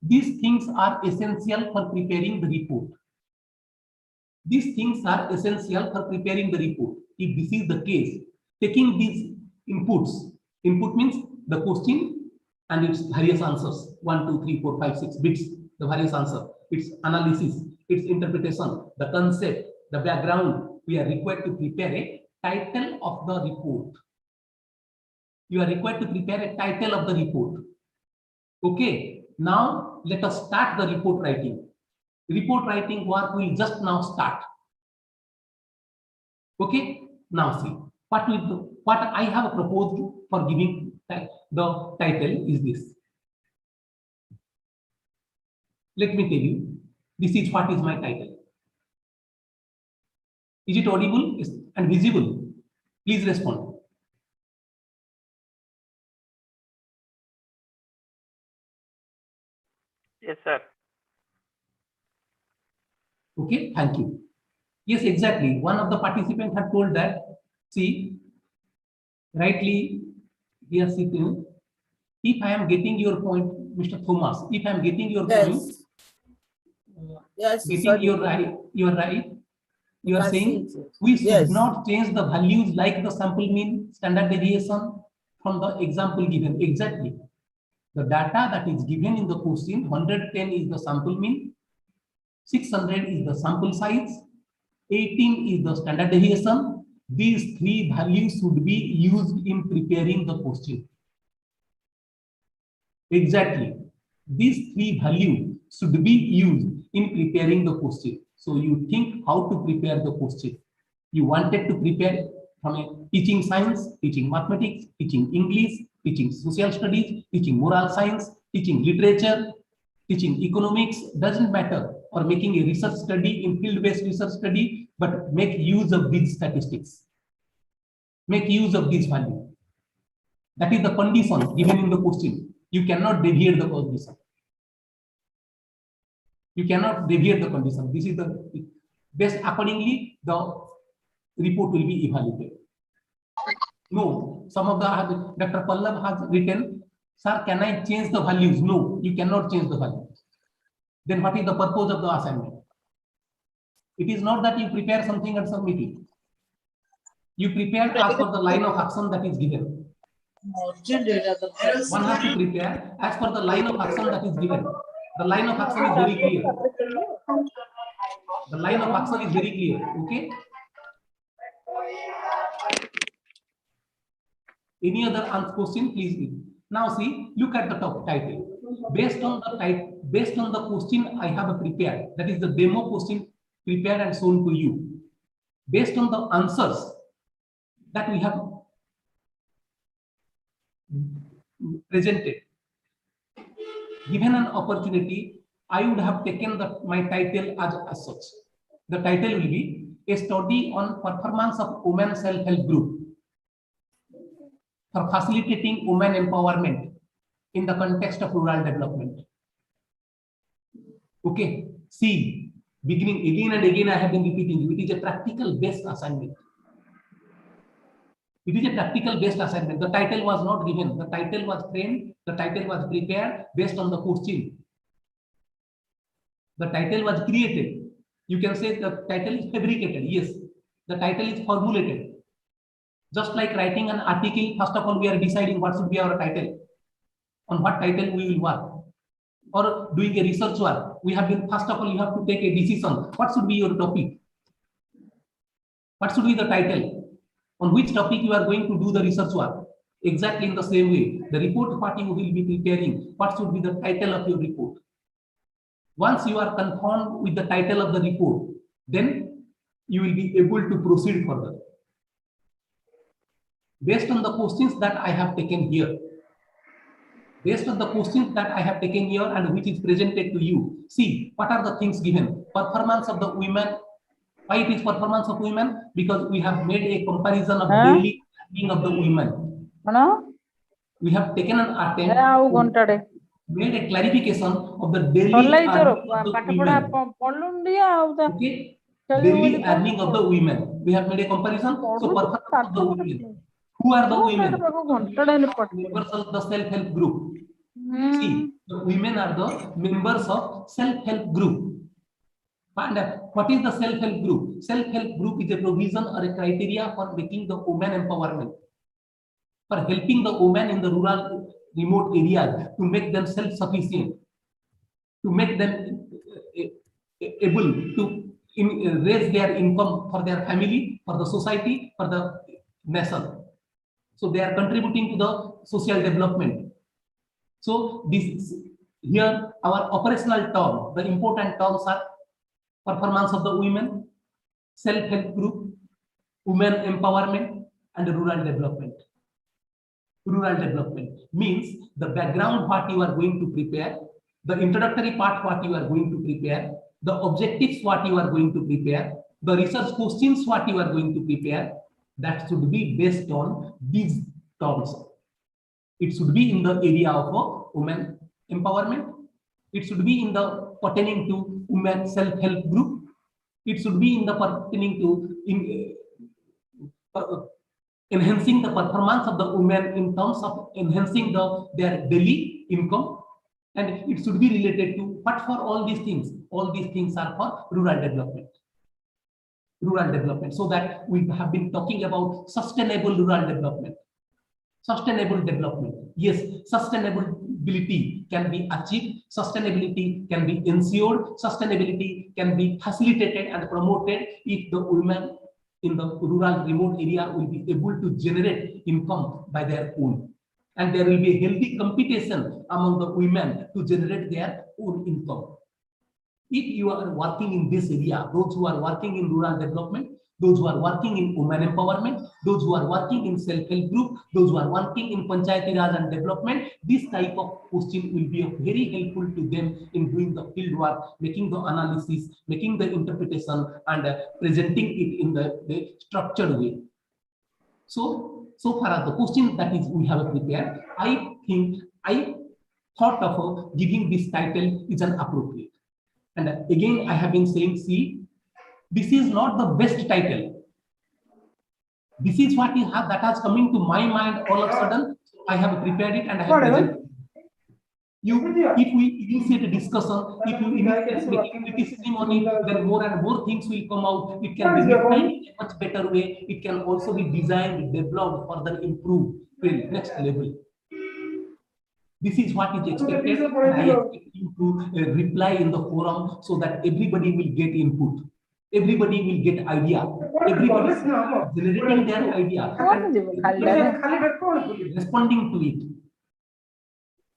These things are essential for preparing the report. These things are essential for preparing the report. If this is the case, taking these inputs, input means the question and its various answers, 1, 2, 3, 4, 5, 6 bits, the various answer, its analysis, its interpretation, the concept, the background, we are required to prepare a title of the report. You are required to prepare a title of the report. Okay, now let us start the report writing. Report writing work will just now start. Okay, now see what I have proposed for giving the title is this. Let me tell you, this is what is my title. Is it audible and visible? Please respond. Yes, sir. Okay, thank you. Yes, exactly. One of the participants had told that, see, rightly, here sitting, if I am getting your point, Mr. Thomas, if I am getting your point, yes, getting sorry. your right, you are saying See it. we should Yes. not change the values like the sample mean, standard deviation from the example given. Exactly. The data that is given in the question, 110 is the sample mean, 600 is the sample size, 18 is the standard deviation. These three values should be used in preparing the question. Exactly. These three values should be used in preparing the question. So you think how to prepare the question. You wanted to prepare from a teaching science, teaching mathematics, teaching English, teaching social studies, teaching moral science, teaching literature, teaching economics, doesn't matter, or making a research study in field-based research study, but make use of these statistics. Make use of these values. That is the condition given in the question. You cannot deviate the condition. You cannot deviate the condition. This is the best. Accordingly, the report will be evaluated. No, some of the Dr. Pallav has written, sir, can I change the values? No, you cannot change the values. Then what is the purpose of the assignment? It is not that you prepare something and submit it. You prepare as per the line of action that is given. One has to prepare as per the line of action that is given. The line of action is very clear. The line of action is very clear. Okay. Any other question, please. Now see, look at the top title. Based on the question I have prepared, that is the demo question prepared and shown to you. Based on the answers that we have presented, given an opportunity, I would have taken my title as such. The title will be a study on performance of women self-help group for facilitating women empowerment in the context of rural development. Okay, see, beginning again and again I have been repeating, it is a practical based assignment. It is a practical based assignment. The title was not given, the title was framed, the title was prepared based on the question. The title was created. You can say the title is fabricated. Yes, the title is formulated. Just like writing an article, first of all, we are deciding what should be our title, on what title we will work. Or doing a research work, we have been, first of all, you have to take a decision. What should be your topic? What should be the title? On which topic you are going to do the research work? Exactly in the same way, the report part you will be preparing, what should be the title of your report? Once you are confirmed with the title of the report, then you will be able to proceed further. Based on the questions that I have taken here, based on the questions that I have taken here and which is presented to you, see, what are the things given? Performance of the women. Why it is performance of women? Because we have made a comparison of daily acting of the women. We have taken an attempt made a clarification of the daily सरलाई तोर earning of the पाठ पढ़ा women. पढ़लुन दिया Okay, daily earning of the women. We have made a comparison. So, performance of the women. Who are the women? Members of the self-help group. See, the women are the members of self-help group. And what is the self-help group? Self-help group is a provision or a criteria for making the woman empowerment, for helping the women in the rural, remote areas to make them self-sufficient, to make them able to raise their income for their family, for the society, for the nation. So they are contributing to the social development. So this here our operational term, the important terms are performance of the women, self-help group, women empowerment, and rural development. Rural development means the background what you are going to prepare, the introductory part what you are going to prepare, the objectives what you are going to prepare, the research questions what you are going to prepare, that should be based on these terms. It should be in the area of women empowerment. It should be in the pertaining to women self-help group. It should be in the pertaining to enhancing the performance of the women in terms of enhancing their daily income, and it should be related to what for all these things. All these things are for rural development. Rural development. So that we have been talking about sustainable rural development. Sustainable development. Yes, sustainability can be achieved, sustainability can be ensured, sustainability can be facilitated and promoted if the women in the rural remote area will be able to generate income by their own. And there will be a healthy competition among the women to generate their own income. If you are working in this area, those who are working in rural development, those who are working in women empowerment, those who are working in self-help group, those who are working in Panchayati Raj and development, this type of question will be very helpful to them in doing the field work, making the analysis, making the interpretation, and presenting it in the structured way. So far as the question that is we have prepared, I think I thought of giving this title is an appropriate. And again, I have been saying, see, this is not the best title. This is what you have that has come into my mind all of a sudden. I have prepared it and I have presented it. If we initiate a discussion, if you initiate criticism on it, then more and more things will come out. It can be defined in a much better way. It can also be designed, developed, further improved to next level. This is what is expected, and I expect you to reply in the forum so that everybody will get input. Everybody will get idea. Everybody is generating their idea and responding to it.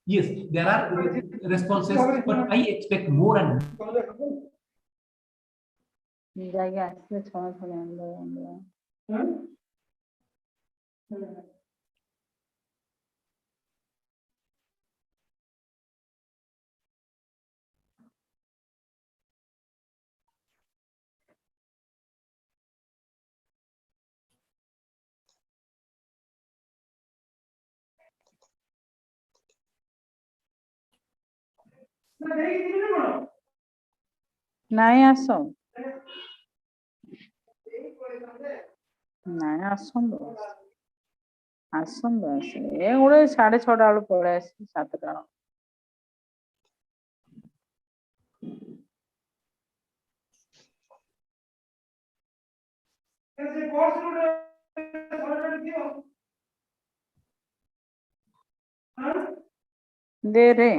Yes, there are responses, but I expect more and ନାଇଁ ଆସ ନାଇଁ ଆସନ୍ତୁ ଆସନ୍ତୁ ଏ ଗୋଟେ 6:30 ବେଳୁ ପଳେଇ ଆସିଛି 7ଟା ଦେ ରେ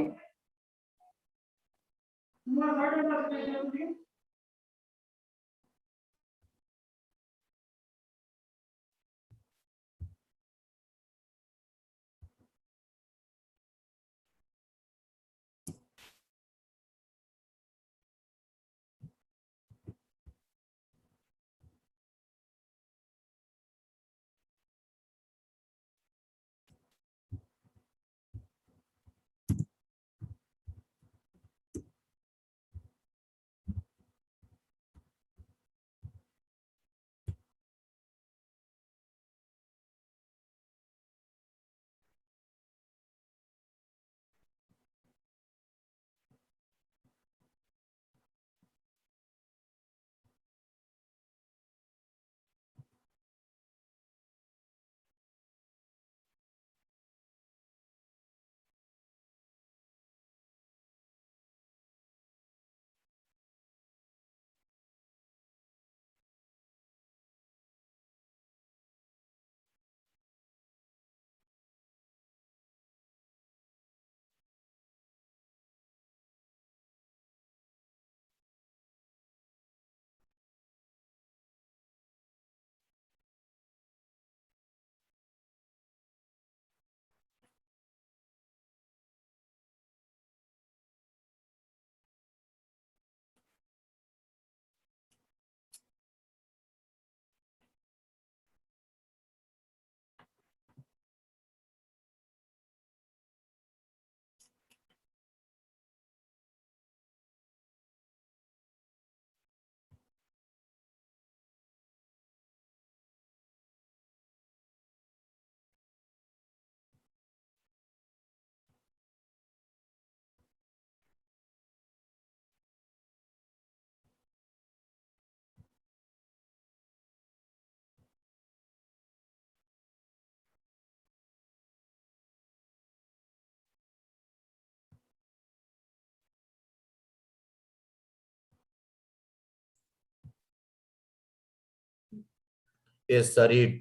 Yes, sorry,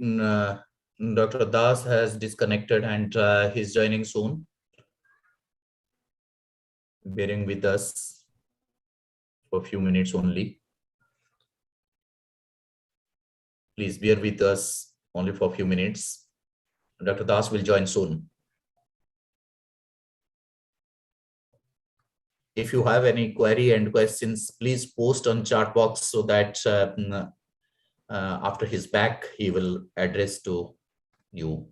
Dr. Das has disconnected and he's joining soon. Bearing with us for a few minutes only. Please bear with us only for a few minutes. Dr. Das will join soon. If you have any query and questions, please post on chat box so that after he's back, he will address to you.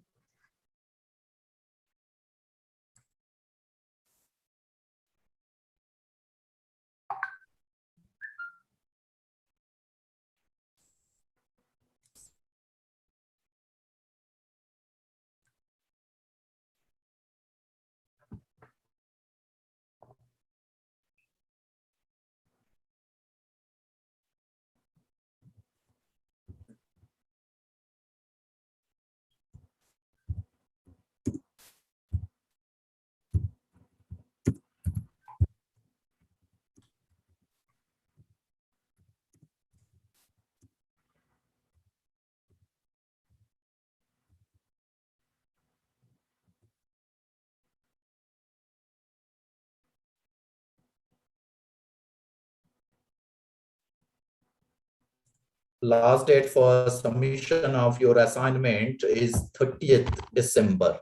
Last date for submission of your assignment is 30th December.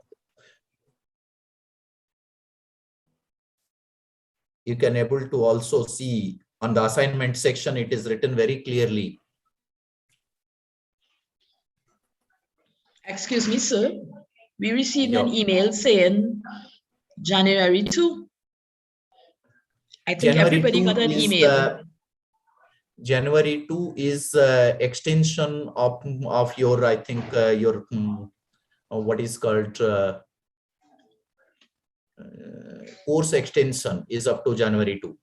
You can able to also see on the assignment section, it is written very clearly. Excuse me, sir. We received an Yeah. email saying January 2. I think January everybody 2 got an is email. January 2 is extension of your, I think, your what is called course extension is up to January 2.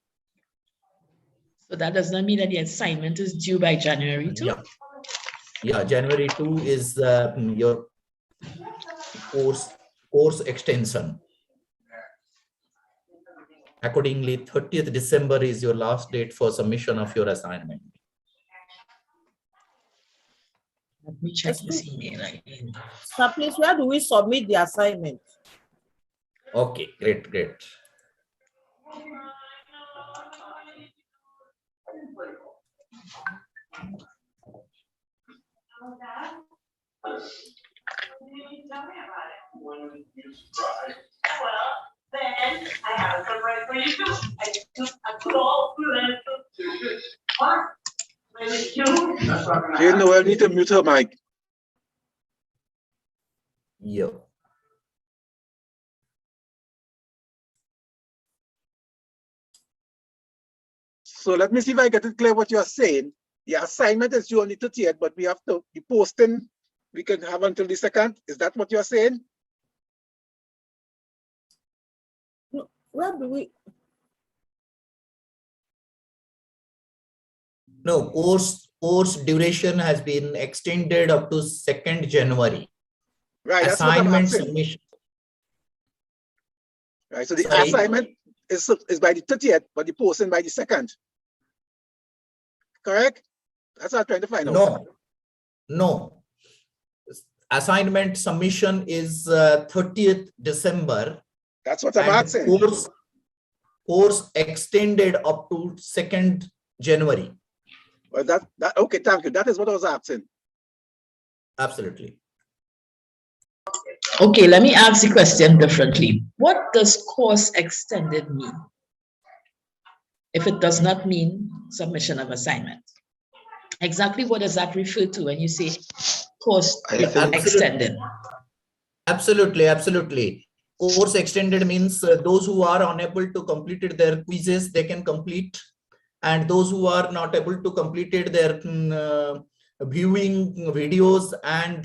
So that does not mean that the assignment is due by January 2. Yeah, yeah. January 2 is your course extension. Accordingly, 30th December is your last date for submission of your assignment. Let me check this email again. Sir, please, where do we submit the assignment? Okay, great, great. Then I have a surprise for you. I put all You know, I need to mute her mic. Yeah. So let me see if I get it clear what you're saying. The assignment is due on the 30th, but we have to be posting. We can have until the 2nd. Is that what you're saying? No, where do we? No, course duration has been extended up to 2nd January. Right, that's what I'm Assignment asking. submission. Right, so the Sorry? assignment is by the 30th, but the posting by the 2nd. Correct? That's what I'm trying to find out. No, no. Assignment submission is 30th December. That's what I'm And asking. course extended up to 2nd January. Well, okay, thank you. That is what I was asking. Absolutely. Okay, let me ask the question differently. What does course extended mean? If it does not mean submission of assignment. Exactly what does that refer to when you say course extended? Absolutely, absolutely. Course extended means those who are unable to complete their quizzes, they can complete. And those who are not able to complete their viewing videos and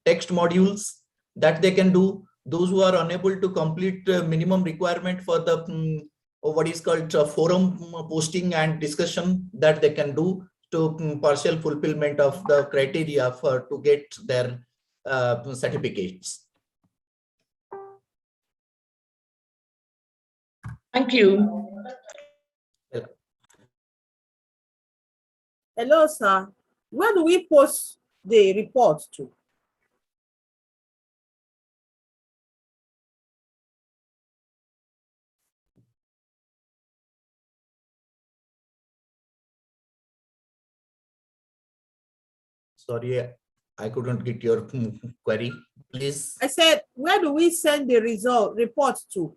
text modules, that they can do. Those who are unable to complete minimum requirement for the what is called forum posting and discussion, that they can do to partial fulfillment of the criteria to get their certificates. Thank you. Hello, sir. Where do we post the report to? Sorry, I couldn't get your query. Please. I said, where do we send the report to?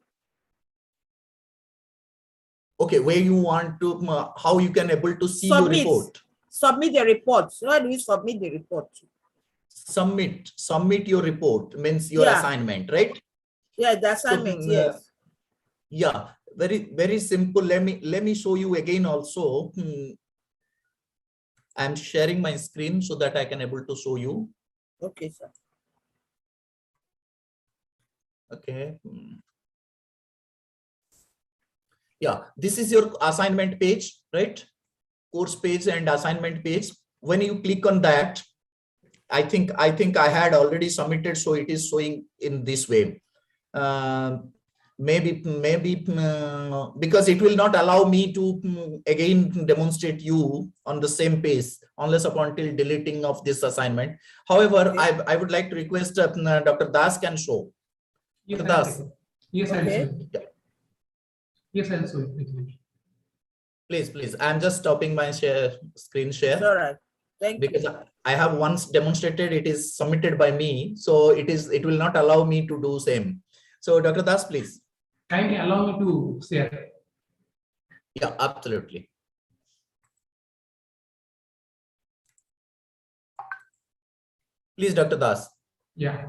Okay, where you want to, how you can able to see your Submit. report. Submit the report. Where do we submit the report to? Submit your report means your Yeah. assignment, right? Yeah, the assignment, So, yes. Yeah, very simple. Let me show you again also. I'm sharing my screen so that I can able to show you. Okay, sir. Okay. Yeah, this is your assignment page, right? Course page and assignment page. When you click on that, I think I had already submitted, so it is showing in this way. Maybe because it will not allow me to again demonstrate you on the same page unless upon till deleting of this assignment. However, Okay. I would like to request Dr. Das can show. Yes, Dr. I'll Das, take it. Yes, I'll Okay. show it. Yes, I'll show it. please. I'm just stopping my screen It's share all right. Thank because you. I have once demonstrated it is submitted by me, so it will not allow me to do same. So Dr. Das, please. Kindly allow me to share. Yeah, absolutely. Please, Dr. Das. Yeah.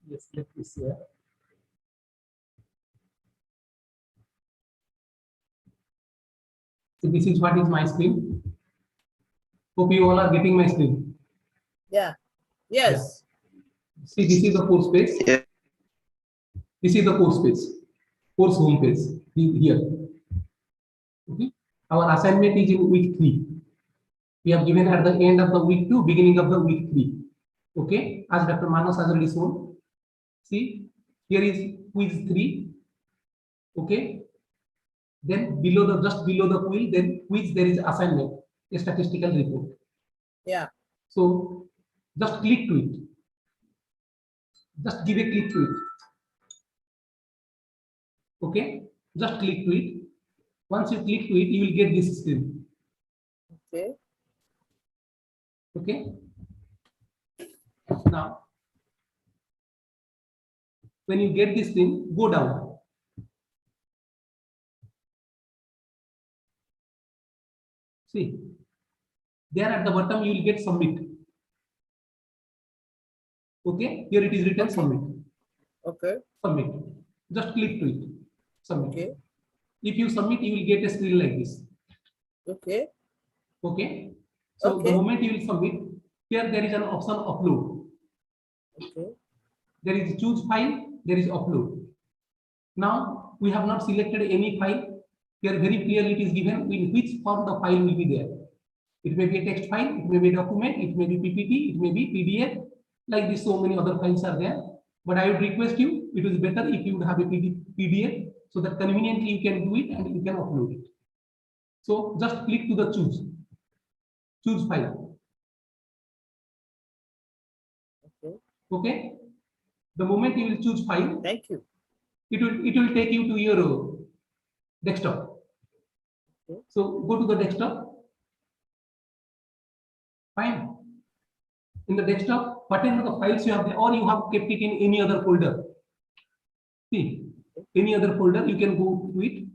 Yes, let me share. So this is what is my screen. Hope you all are getting my screen. Yeah. Yes. See, this is the course page. Yeah. This is the course page. Course home page here. Okay. Our assignment is in week 3. We have given at the end of the week 2, beginning of the week 3. Okay. As Dr. Manos has already shown. See, here is quiz 3. Okay. Then just below the quiz, there is assignment, a statistical report. Yeah. So just click to it. Just give a click to it. Okay. Just click to it. Once you click to it, you will get this screen. Okay. Okay. Now, when you get this thing, go down. See, there at the bottom you will get submit. Okay, here it is written submit. Okay. Submit. Just click to it. Submit. Okay. If you submit, you will get a screen like this. Okay. Okay. So the Okay. moment you will submit, here there is an option upload. Okay. There is choose file, there is upload. Now we have not selected any file. Here very clearly it is given in which form the file will be there. It may be a text file, it may be a document, it may be PPT, it may be PDF. Like this, so many other files are there. But I would request you, it is better if you would have a PDF so that conveniently you can do it and you can upload it. So just click to the choose file. Okay. Okay. The moment you will choose file, Thank you. it will take you to your desktop. Okay. So go to the desktop. Fine. In the desktop, whatever the files you have there, or you have kept it in any other folder. See, any other folder, you can go to it,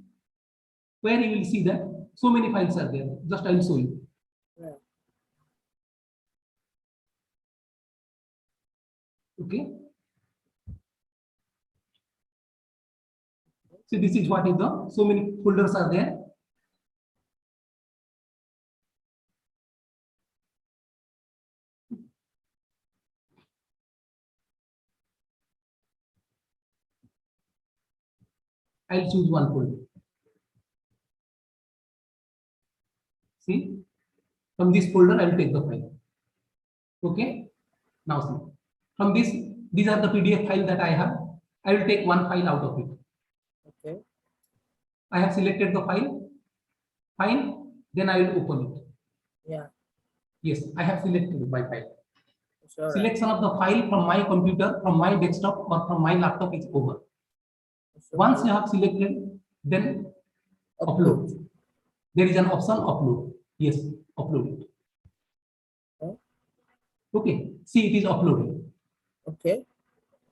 where you will see that so many files are there. Just I will show you. Right. Okay. So this is what is the, so many folders are there. I'll choose one folder. See, from this folder, I will take the file. Okay. Now see, from this, these are the PDF file that I have. I will take one file out of it. Okay. I have selected the file. Fine. Then I will open it. Yeah. Yes, I have selected my file. It's all right. Selection of the file from my computer, from my desktop, or from my laptop is over. It's all Once right. you have selected, then Upload. upload. There is an option upload. Yes, upload it. Okay. Okay, see, it is uploaded. Okay.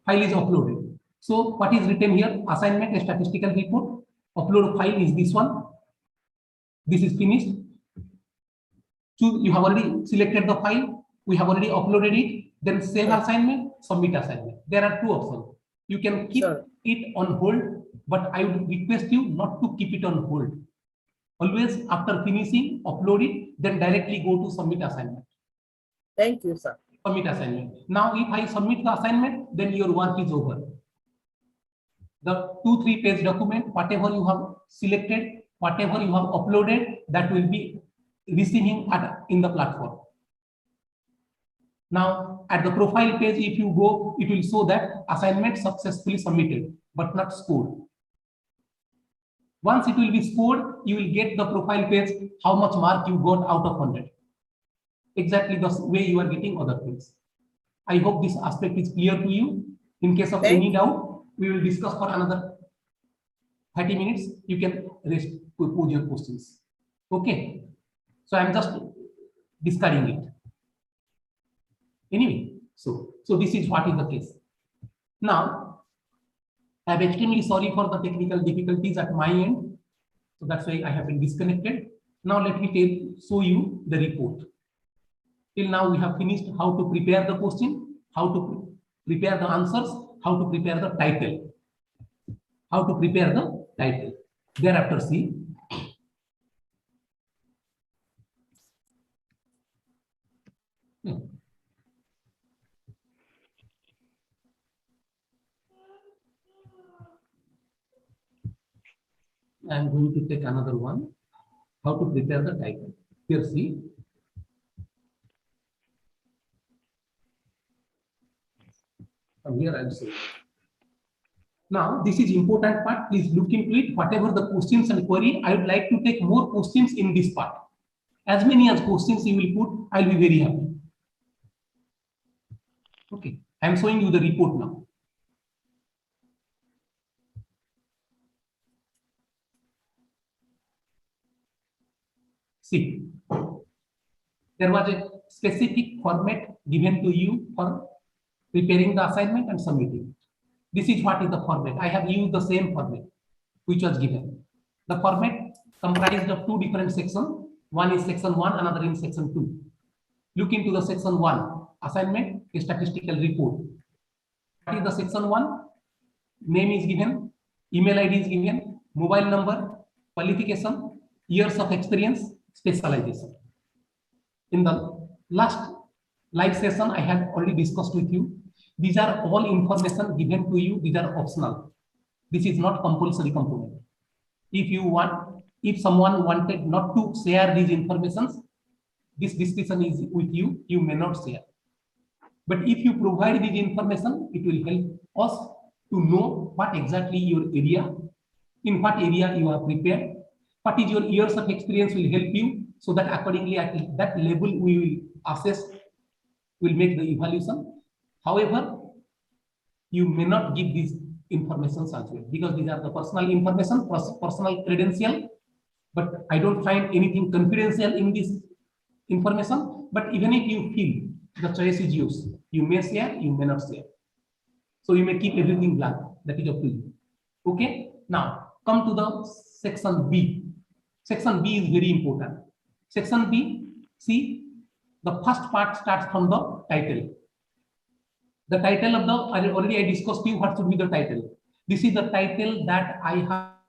File is uploaded. So what is written here? Assignment, a statistical report. Upload file is this one. This is finished. So you have already selected the file. We have already uploaded it. Then save Yeah. assignment, submit assignment. There are two options. You can keep Sure. it on hold, but I would request you not to keep it on hold. Always after finishing, upload it, then directly go to submit assignment. Thank you, sir. Submit assignment. Now, if I submit the assignment, then your work is over. The 2-3 page document, whatever you have selected, whatever you have uploaded, that will be receiving in the platform. Now, at the profile page, if you go, it will show that assignment successfully submitted, but not scored. Once it will be scored, you will get the profile page, how much mark you got out of 100. Exactly the way you are getting other things. I hope this aspect is clear to you. In case of any doubt, we will discuss for another 30 minutes. You can pose your questions. Okay. So I'm just discarding it. Anyway, so this is what is the case. Now, I'm extremely sorry for the technical difficulties at my end. So that's why I have been disconnected. Now let me show you the report. Till now we have finished how to prepare the question, how to prepare the answers, how to prepare the title. How to prepare the title. Thereafter see. I'm going to take another one. How to prepare the title. Here see. From here I'll say. Now this is important part. Please look into it. Whatever the questions and query, I would like to take more questions in this part. As many as questions you will put, I'll be very happy. Okay, I'm showing you the report now. See, there was a specific format given to you for preparing the assignment and submitting. This is what is the format. I have used the same format which was given. The format comprised of two different sections. One is section 1, another in section 2. Look into the section 1, assignment, a statistical report. What is the section 1? Name is given, email ID is given, mobile number, qualification, years of experience, specialization. In the last live session, I had already discussed with you. These are all information given to you. These are optional. This is not compulsory component. If someone wanted not to share these informations, this discussion is with you. You may not share. But if you provide this information, it will help us to know what exactly your area, in what area you are prepared, what is your years of experience will help you, so that accordingly at that level we will assess, will make the evaluation. However, you may not give these information as well, because these are the personal information, personal credential, but I don't find anything confidential in this information. But even if you feel, the choice is yours. You may share, you may not share. So you may keep everything blank. That is up to you. Okay. Now come to the section B. Section B is very important. Section B, See, the first part starts from the title. The title of the, already I discussed you what should be the title. This is the title that I have.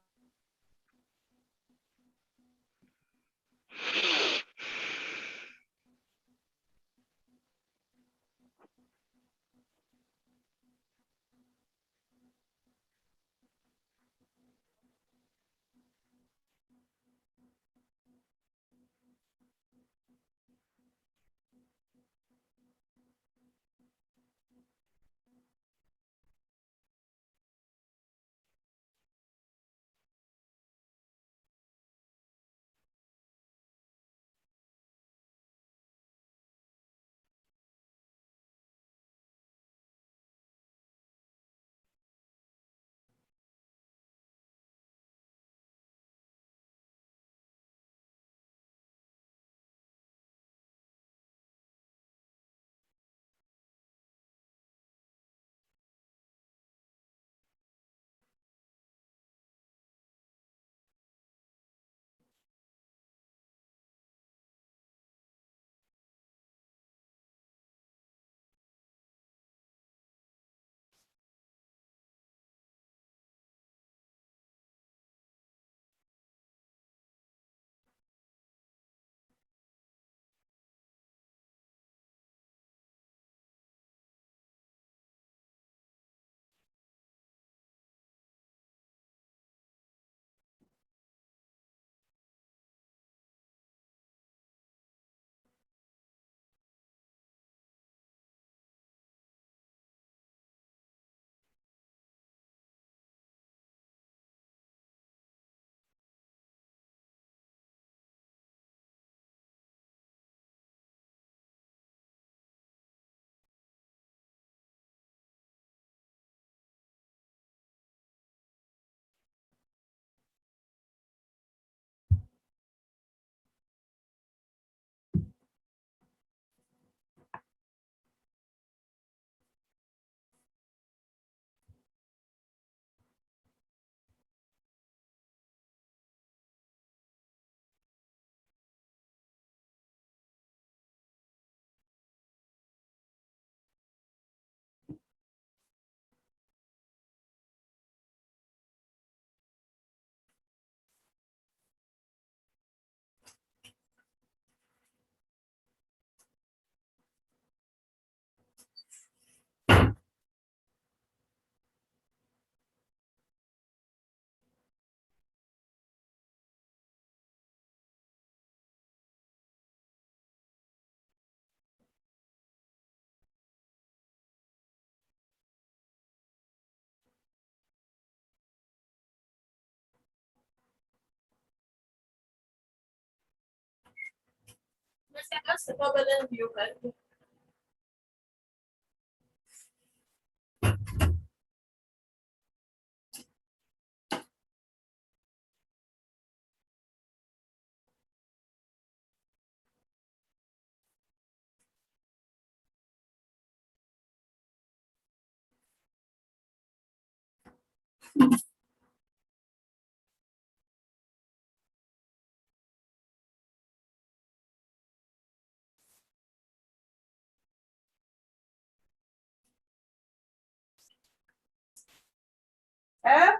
Eh?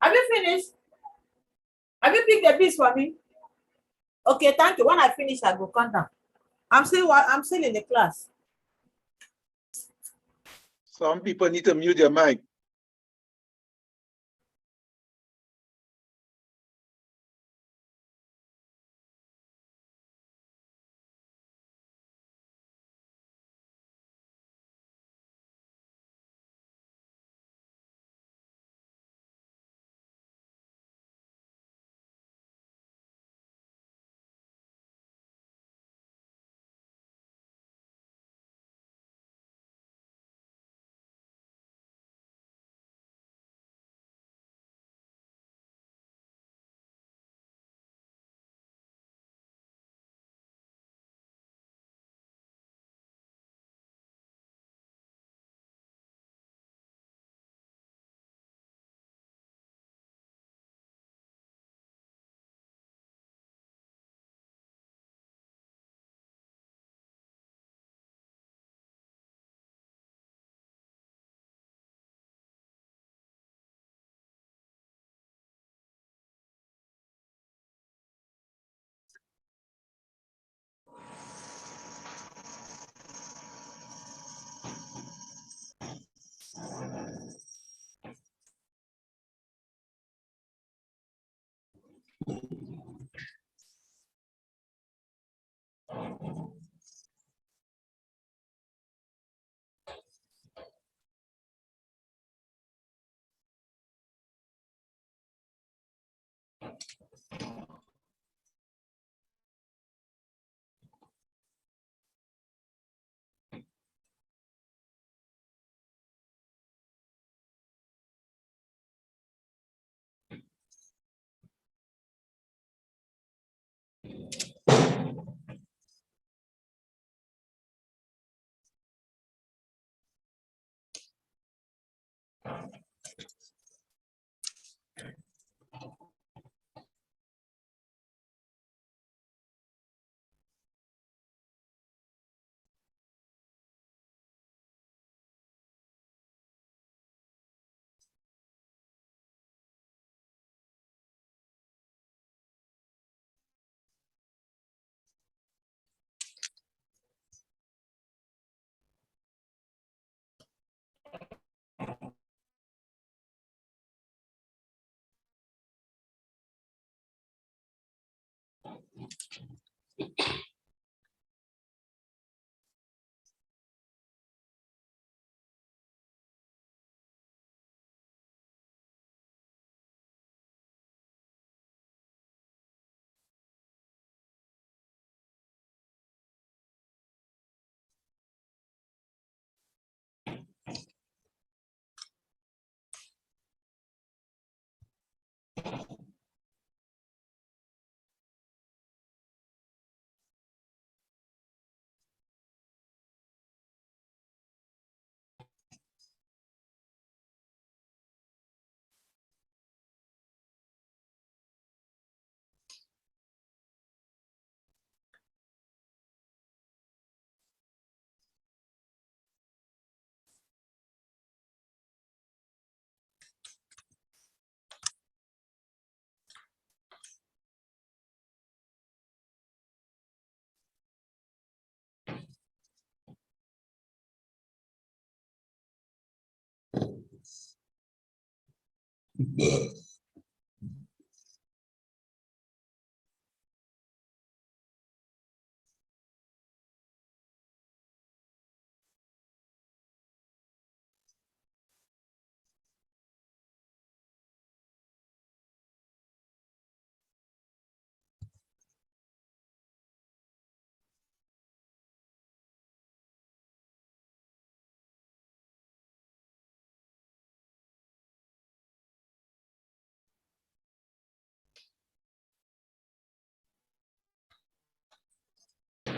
Have you finished? Have you picked the piece for me? Okay, thank you. When I finish, I go come down. I'm still in the class. Some people need to mute their mic.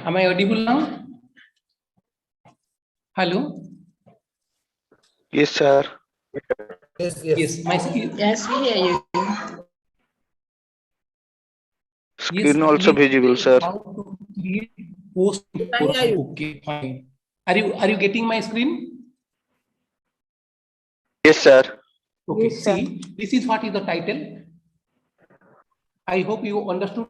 Am I audible now? Hello? Yes, sir. Yes, yes. Yes, my Yes, we hear you. yes, Screen also visible, sir. how to create post. I hear you. Okay, fine. Are you getting my screen? Yes, sir. Okay, Yes, sir. see, this is what is the title. I hope you understood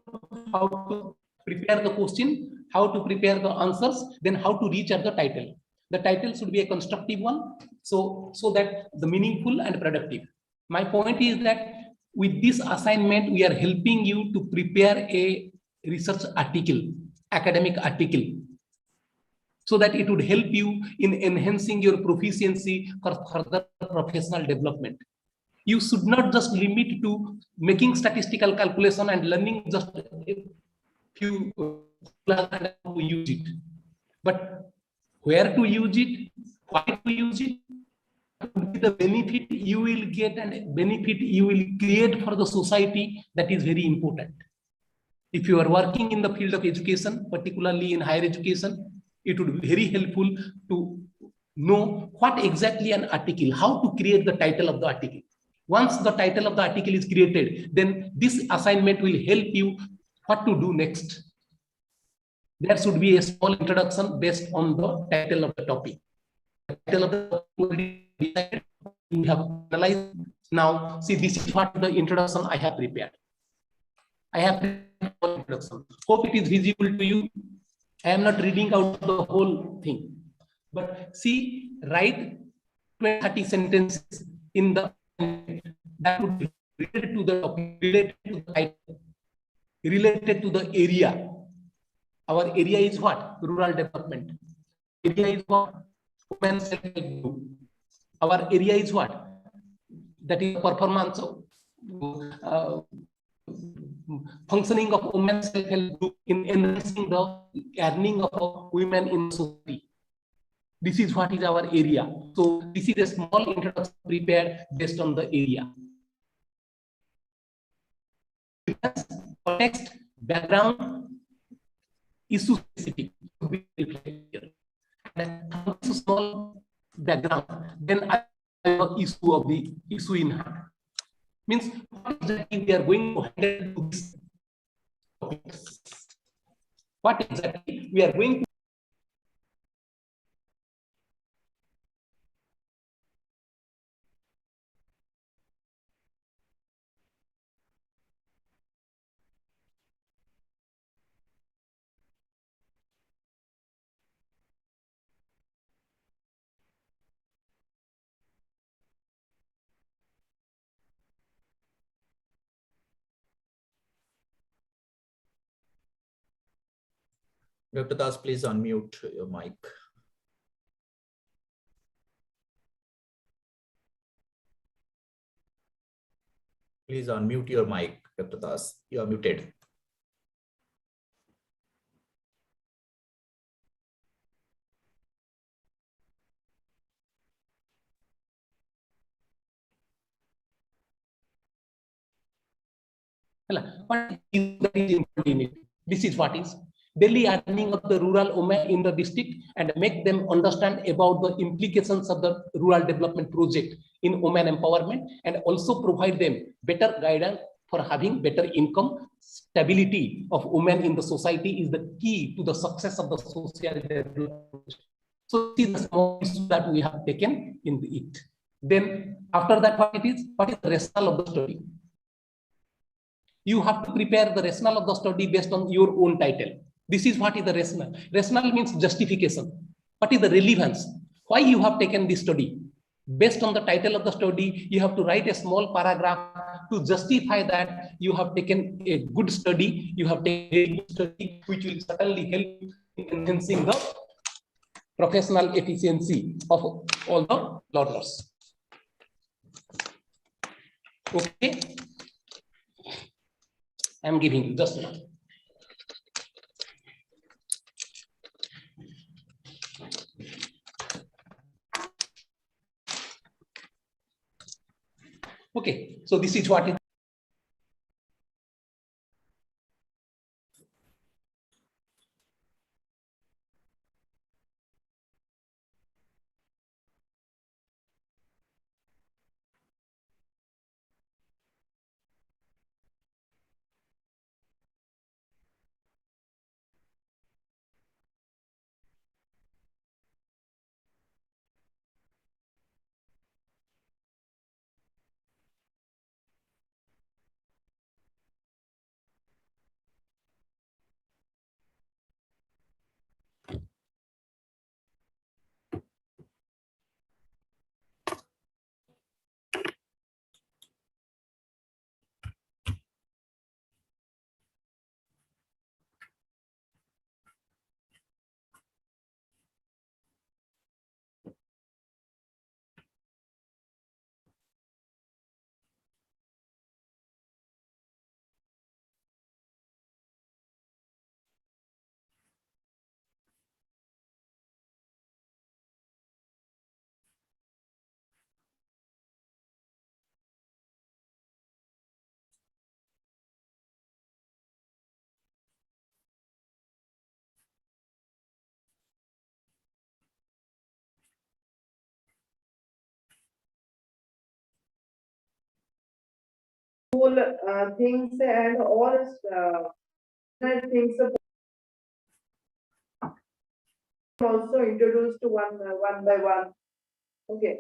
how to prepare the question, how to prepare the answers, then how to reach at the title. The title should be a constructive one, so that the meaningful and productive. My point is that with this assignment, we are helping you to prepare a research article, academic article, so that it would help you in enhancing your proficiency for further professional development. You should not just limit to making statistical calculation and learning just a few and how to use it, but where to use it, why to use it, the benefit you will get and benefit you will create for the society, that is very important. If you are working in the field of education, particularly in higher education, it would be very helpful to know what exactly an article, how to create the title of the article. Once the title of the article is created, then this assignment will help you what to do next. There should be a small introduction based on the title of the topic. The title of the topic we have analyzed. Now, see, this is what the introduction I have prepared. I have introduction. Hope it is visible to you. I am not reading out the whole thing, but see, write 20-30 sentences in the that would be related to the topic, related to the title. related to the area. Our area is what? Rural development. Area is what? Women self-help group. Our area is what? That is performance of functioning of women self-help group in enhancing the earning of women in society. This is what is our area. So this is a small introduction prepared based on the area. Context, background, issue specific to be reflected. And small background, then I have issue of the issue in hand. Means what exactly we are going to handle this topic. What exactly we are going to Dr. Das, please unmute your mic. Please unmute your mic, Dr. Das. You are muted. what is that is important in it. This is what is daily earning of the rural women in the district and make them understand about the implications of the rural development project in women empowerment, and also provide them better guidance for having better income. Stability of women in the society is the key to the success of the social development. So this is the small issue that we have taken in it. Then after that, what is the rationale of the study? You have to prepare the rationale of the study based on your own title. This is what is the rationale. Rationale means justification. What is the relevance? Why you have taken this study? Based on the title of the study, you have to write a small paragraph to justify that you have taken a good study, you have taken a good study, which will certainly help in enhancing the professional efficiency of all the learners. Okay. I am giving you just now. Okay, so this is what is things and all things also introduced one by one. Okay,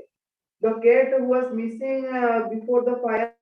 the cat who was missing before the fire.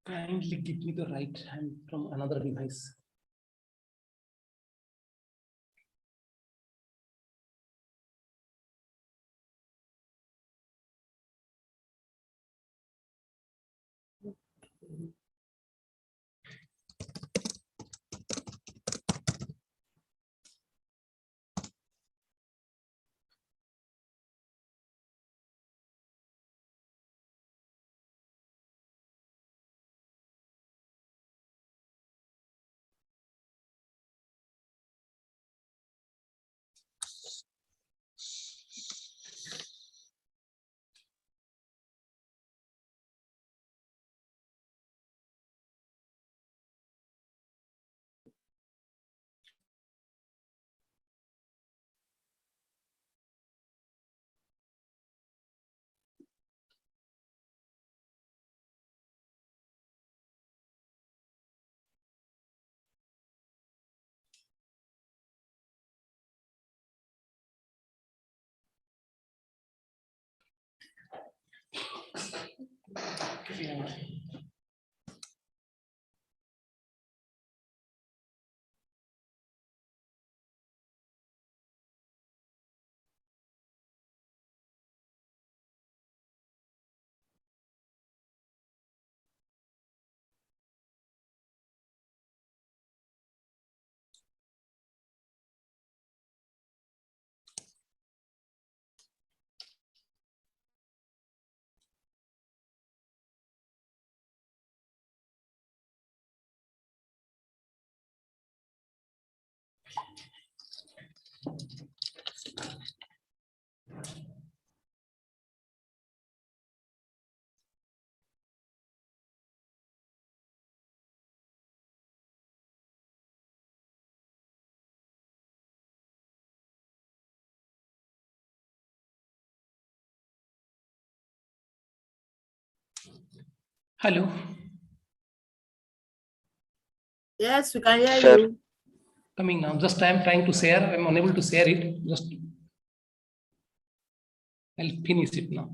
Kindly give me the right hand from another device. Hello. Yes, we can hear Sir. you. Coming now. Just I am trying to share. I'm unable to share it. Just I'll finish it now.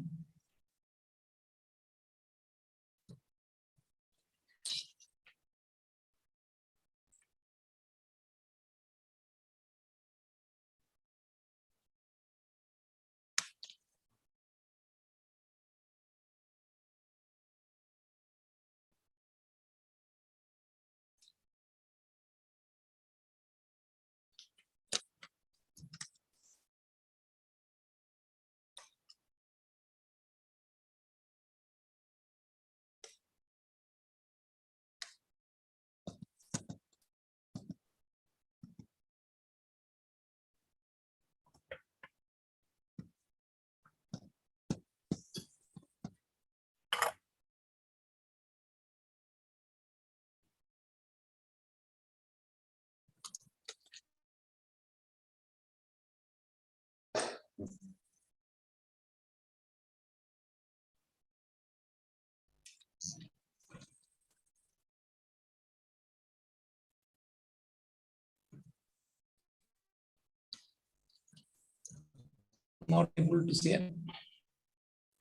Not able to share.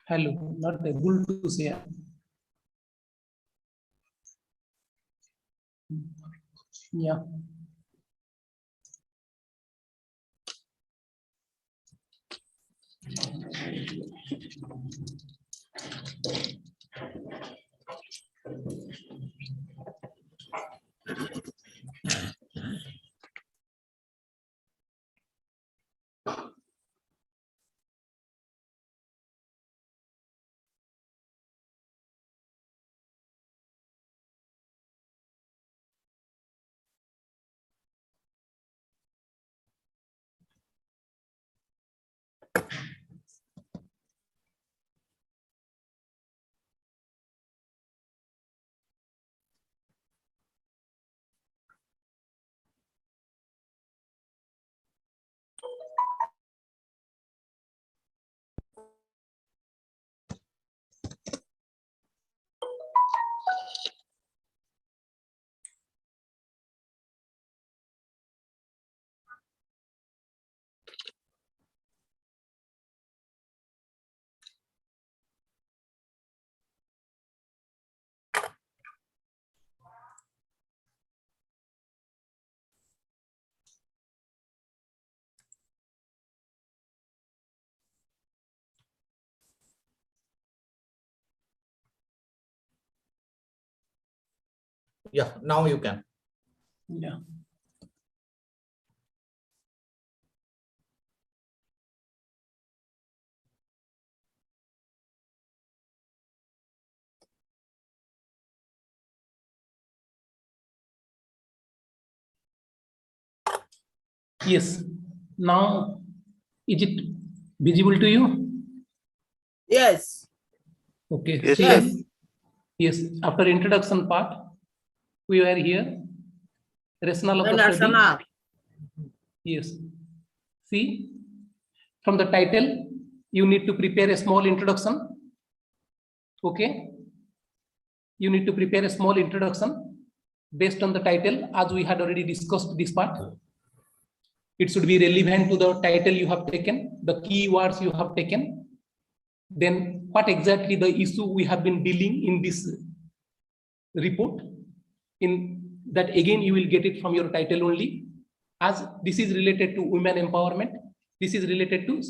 Hello. Not able to share. Yeah. Yeah, now you can. Yeah. Yes. Now, is it visible to you? Yes. Okay. Yes, See, sir. Yes. yes. After introduction part, we were here. Rationale of the study. Rationale. Yes. See, from the title, you need to prepare a small introduction. Okay. You need to prepare a small introduction based on the title, as we had already discussed this part. It should be relevant to the title you have taken, the keywords you have taken, then what exactly the issue we have been dealing in this report. In that, again, you will get it from your title only, as this is related to women empowerment, this is related to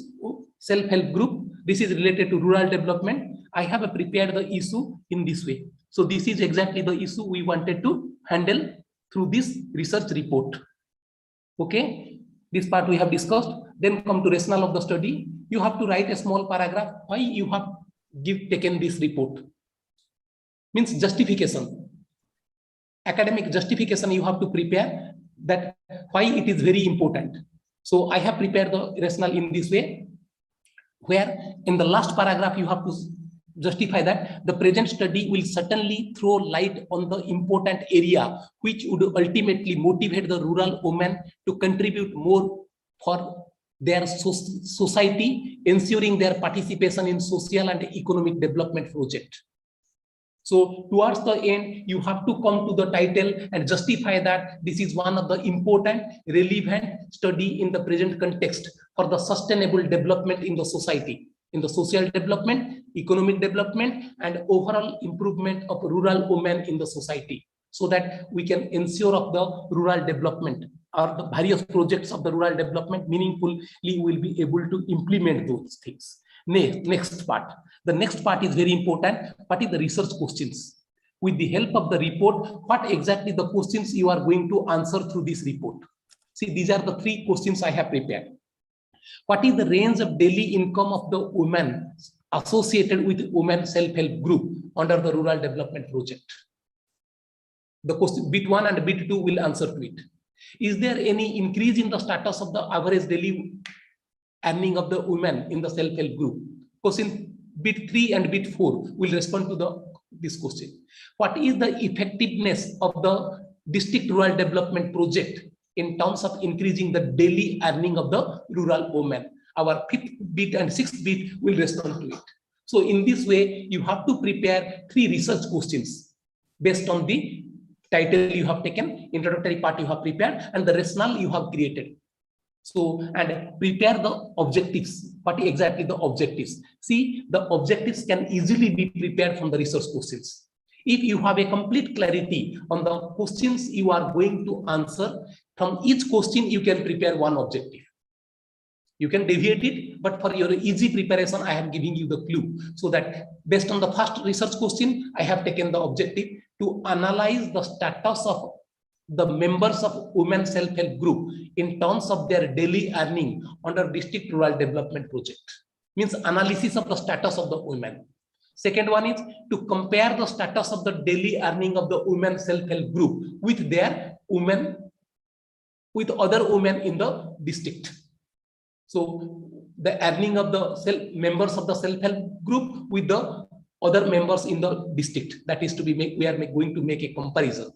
self-help group, this is related to rural development. I have prepared the issue in this way. So this is exactly the issue we wanted to handle through this research report. Okay, this part we have discussed. Then come to rationale of the study. You have to write a small paragraph why you have taken this report. Means justification, academic justification you have to prepare, that why it is very important. So I have prepared the rationale in this way, where in the last paragraph you have to justify that the present study will certainly throw light on the important area which would ultimately motivate the rural women to contribute more for their society, ensuring their participation in social and economic development project. So towards the end, you have to come to the title and justify that this is one of the important, relevant study in the present context for the sustainable development in the society, in the social development, economic development, and overall improvement of rural women in the society, so that we can ensure of the rural development, or the various projects of the rural development meaningfully will be able to implement those things. Next part. The next part is very important. What is the research questions? With the help of the report, what exactly the questions you are going to answer through this report? See, these are the three questions I have prepared. What is the range of daily income of the women associated with women self-help group under the rural development project? The question bit 1 and bit 2 will answer to it. Is there any increase in the status of the average daily earning of the women in the self-help group? Question bit 3 and bit 4 will respond to this question. What is the effectiveness of the district rural development project in terms of increasing the daily earning of the rural women? Our 5th bit and 6th bit will respond to it. So in this way, you have to prepare 3 research questions based on the title you have taken, introductory part you have prepared, and the rationale you have created. So, and prepare the objectives. What exactly the objectives? See, the objectives can easily be prepared from the research questions. If you have a complete clarity on the questions you are going to answer, from each question you can prepare one objective. You can deviate it, but for your easy preparation, I am giving you the clue. So that based on the first research question, I have taken the objective to analyze the status of the members of women self-help group in terms of their daily earning under district rural development project. Means analysis of the status of the women. Second one is to compare the status of the daily earning of the women self-help group with their women, with other women in the district. So the earning of the members of the self-help group with the other members in the district, that is to be we are going to make a comparison.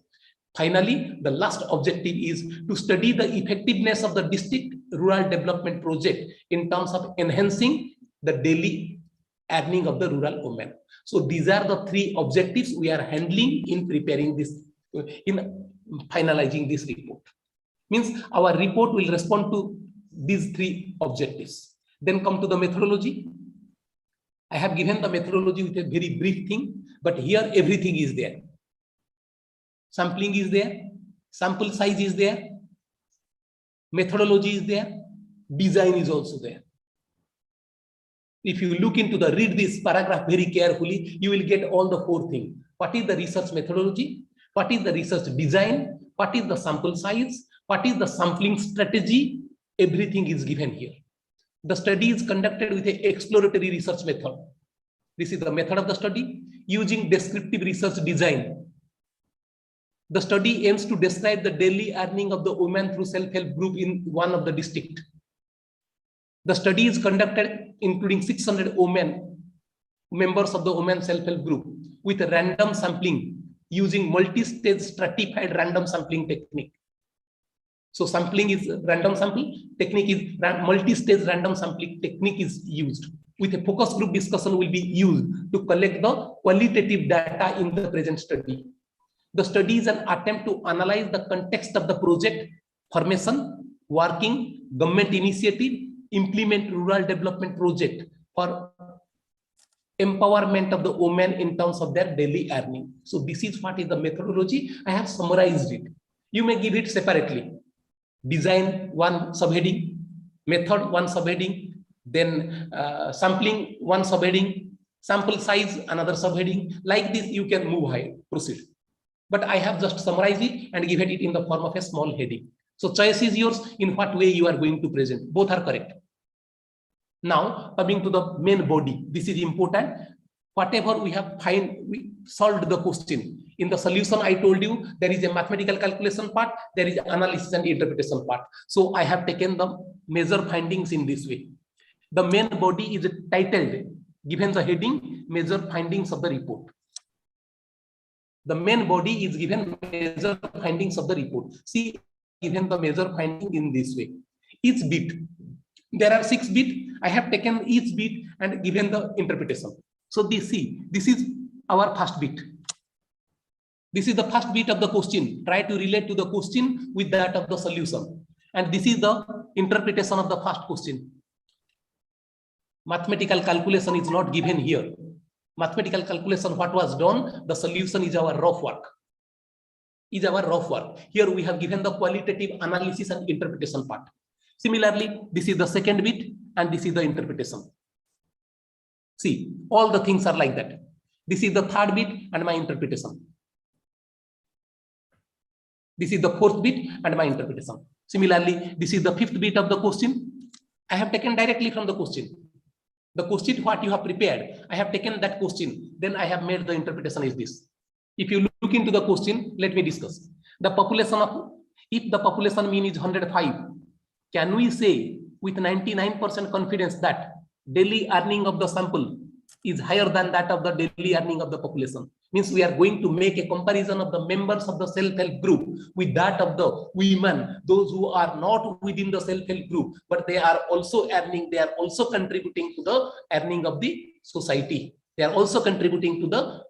Finally, the last objective is to study the effectiveness of the district rural development project in terms of enhancing the daily earning of the rural women. So these are the 3 objectives we are handling in preparing this, in finalizing this report. Means our report will respond to these 3 objectives. Then come to the methodology. I have given the methodology with a very brief thing, but here everything is there. Sampling is there, sample size is there, methodology is there, design is also there. If you look into read this paragraph very carefully, you will get all the 4 things. What is the research methodology? what is the research design, what is the sample size, what is the sampling strategy, everything is given here. The study is conducted with an exploratory research method. This is the method of the study using descriptive research design. The study aims to describe the daily earning of the women through self-help group in one of the district. The study is conducted including 600 women, members of the women self-help group, with a random sampling using multi-stage stratified random sampling technique. So sampling is random sample, technique is multi-stage random sampling technique is used. With a focus group discussion will be used to collect the qualitative data in the present study. The study is an attempt to analyze the context of the project, formation, working, government initiative, implement rural development project for empowerment of the women in terms of their daily earning. So this is what is the methodology. I have summarized it. You may give it separately. Design one subheading, method one subheading, then sampling one subheading, sample size another subheading. Like this you can move ahead, proceed. But I have just summarized it and given it in the form of a small heading. So choice is yours in what way you are going to present. Both are correct. Now coming to the main body, this is important. Whatever we have we solved the question. In the solution, I told you there is a mathematical calculation part, there is analysis and interpretation part. So I have taken the major findings in this way. The main body is titled, given the heading, major findings of the report. The main body is given major findings of the report. See, given the major finding in this way. Each bit, there are 6 bits. I have taken each bit and given the interpretation. So this is our first bit. This is the first bit of the question. Try to relate to the question with that of the solution. And this is the interpretation of the first question. Mathematical calculation is not given here. Mathematical calculation, what was done, the solution is our rough work. Here we have given the qualitative analysis and interpretation part. Similarly, this is the second bit and this is the interpretation. See, all the things are like that. This is the third bit and my interpretation. This is the fourth bit and my interpretation. Similarly, this is the fifth bit of the question. I have taken directly from the question. The question what you have prepared, I have taken that question. Then I have made the interpretation is this. If you look into the question, let me discuss. The population of, if the population mean is 105, can we say with 99% confidence that daily earning of the sample is higher than that of the daily earning of the population? Means we are going to make a comparison of the members of the self-help group with that of the women, those who are not within the self-help group, but they are also earning, they are also contributing to the earning of the society. They are also contributing to the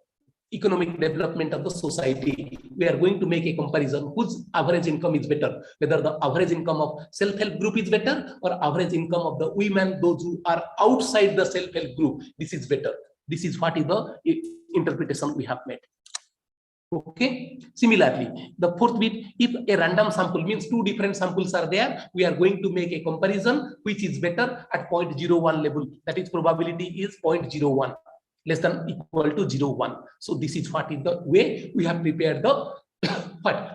economic development of the society. We are going to make a comparison whose average income is better, whether the average income of self-help group is better or average income of the women, those who are outside the self-help group, this is better. This is what is the interpretation we have made. Okay. Similarly, the fourth bit, if a random sample means 2 different samples are there, we are going to make a comparison which is better at 0.01 level. That is probability is 0.01. Less than equal to 0.1. So this is what is the way we have prepared the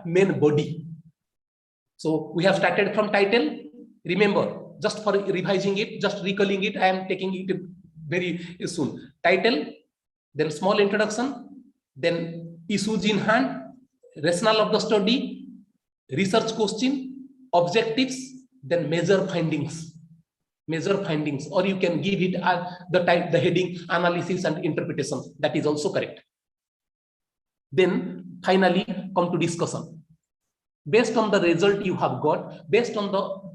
main body. So we have started from title. Remember, just for revising it, just recalling it, I am taking it very soon. Title, then small introduction, then issues in hand, rationale of the study, research question, objectives, then major findings. Major findings, or you can give it the heading analysis and interpretation. That is also correct. Then finally come to discussion. Based on the result you have got, based on the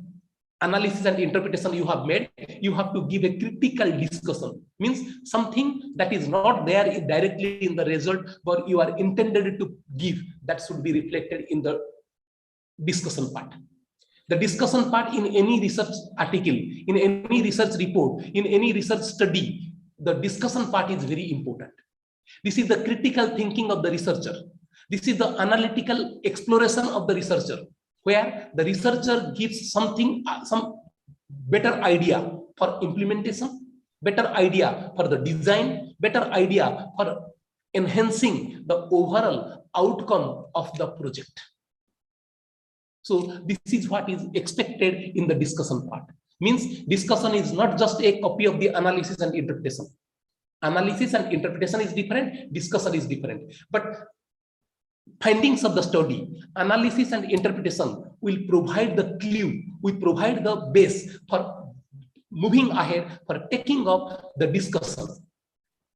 analysis and interpretation you have made, you have to give a critical discussion. Means something that is not there directly in the result, but you are intended to give, that should be reflected in the discussion part. The discussion part in any research article, in any research report, in any research study, the discussion part is very important. This is the critical thinking of the researcher. This is the analytical exploration of the researcher, where the researcher gives something, some better idea for implementation, better idea for the design, better idea for enhancing the overall outcome of the project. So this is what is expected in the discussion part. Means discussion is not just a copy of the analysis and interpretation. Analysis and interpretation is different, discussion is different. But findings of the study, analysis and interpretation will provide the clue, will provide the base for moving ahead, for taking up the discussion.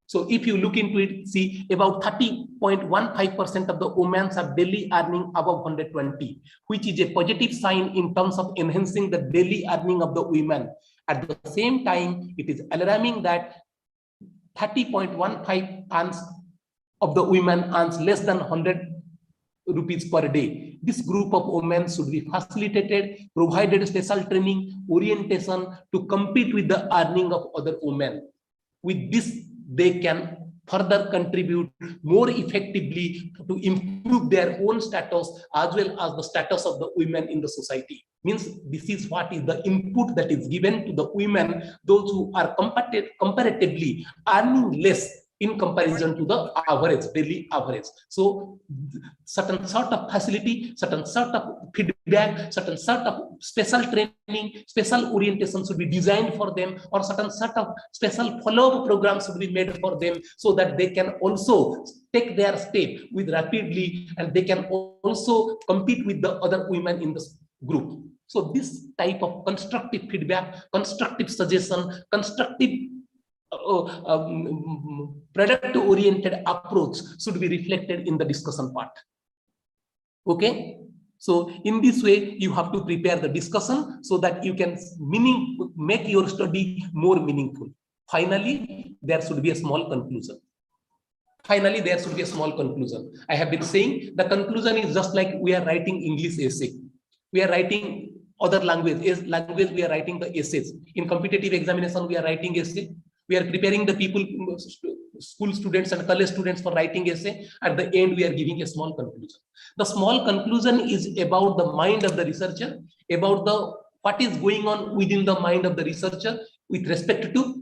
So if you look into it, see about 30.15% of the women are daily earning above 120, which is a positive sign in terms of enhancing the daily earning of the women. At the same time, it is alarming that 30.15% of the women earns less than 100 rupees per day. This group of women should be facilitated, provided special training, orientation to compete with the earning of other women. With this, they can further contribute more effectively to improve their own status as well as the status of the women in the society. Means this is what is the input that is given to the women, those who are comparatively earning less in comparison to the average, daily average. So certain sort of facility, certain sort of feedback, certain sort of special training, special orientation should be designed for them, or certain sort of special follow-up programs should be made for them, so that they can also take their step with rapidly, and they can also compete with the other women in this group. So this type of constructive feedback, constructive suggestion, constructive product-oriented approach should be reflected in the discussion part. Okay, so in this way you have to prepare the discussion so that you can make your study more meaningful. Finally, there should be a small conclusion. Finally, there should be a small conclusion. I have been saying the conclusion is just like we are writing English essay. We are writing other language, we are writing the essays. In competitive examination, we are writing essay. We are preparing the people, school students and college students for writing essay. At the end, we are giving a small conclusion. The small conclusion is about the mind of the researcher, about what is going on within the mind of the researcher with respect to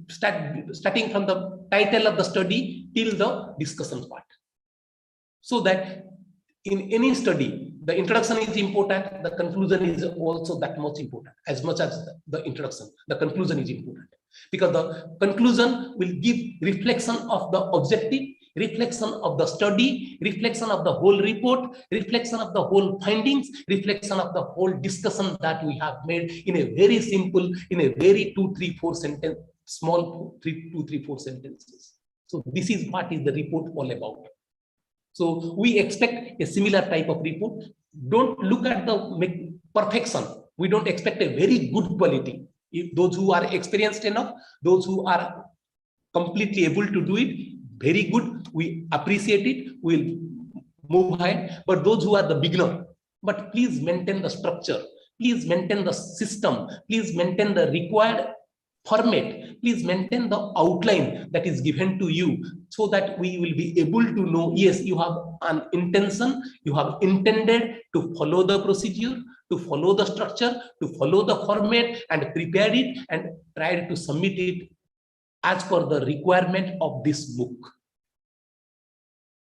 starting from the title of the study till the discussion part. So that in any study, the introduction is important, the conclusion is also that much important. As much as the introduction, the conclusion is important, because the conclusion will give reflection of the objective, reflection of the study, reflection of the whole report, reflection of the whole findings, reflection of the whole discussion that we have made in a very simple, in a very 2, 3, 4 sentence, small 2, 3, 4 sentences. So this is what is the report all about. So we expect a similar type of report. Don't look at the perfection. We don't expect a very good quality. If those who are experienced enough, those who are completely able to do it, very good. We appreciate it. We'll move ahead. But those who are the beginner, but please maintain the structure. Please maintain the system. Please maintain the required format. Please maintain the outline that is given to you, so that we will be able to know, yes, you have an intention, you have intended to follow the procedure, to follow the structure, to follow the format, and prepare it and try to submit it as per the requirement of this book.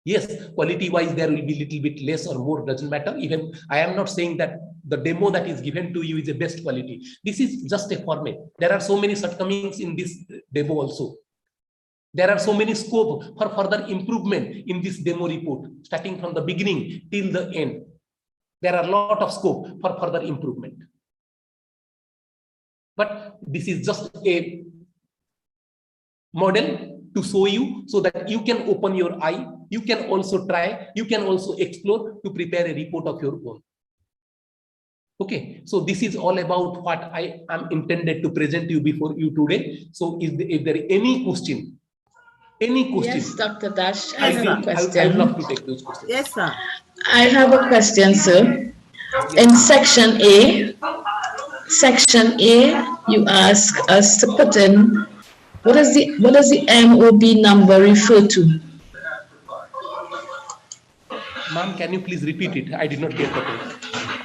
Yes, quality wise there will be little bit less or more, doesn't matter. Even I am not saying that the demo that is given to you is the best quality. This is just a format. There are so many shortcomings in this demo also. There are so many scope for further improvement in this demo report, starting from the beginning till the end. There are a lot of scope for further improvement. But this is just a model to show you, so that you can open your eye, you can also try, you can also explore to prepare a report of your own. Okay, so this is all about what I am intended to present you before you today. So if there is any question, Yes, Dr. Dash, I have a question. I would love to take those questions. Yes, sir. I have a question, sir. In section A, you ask us to put in what does the MOB number refer to? Ma'am, can you please repeat it? I did not get the point.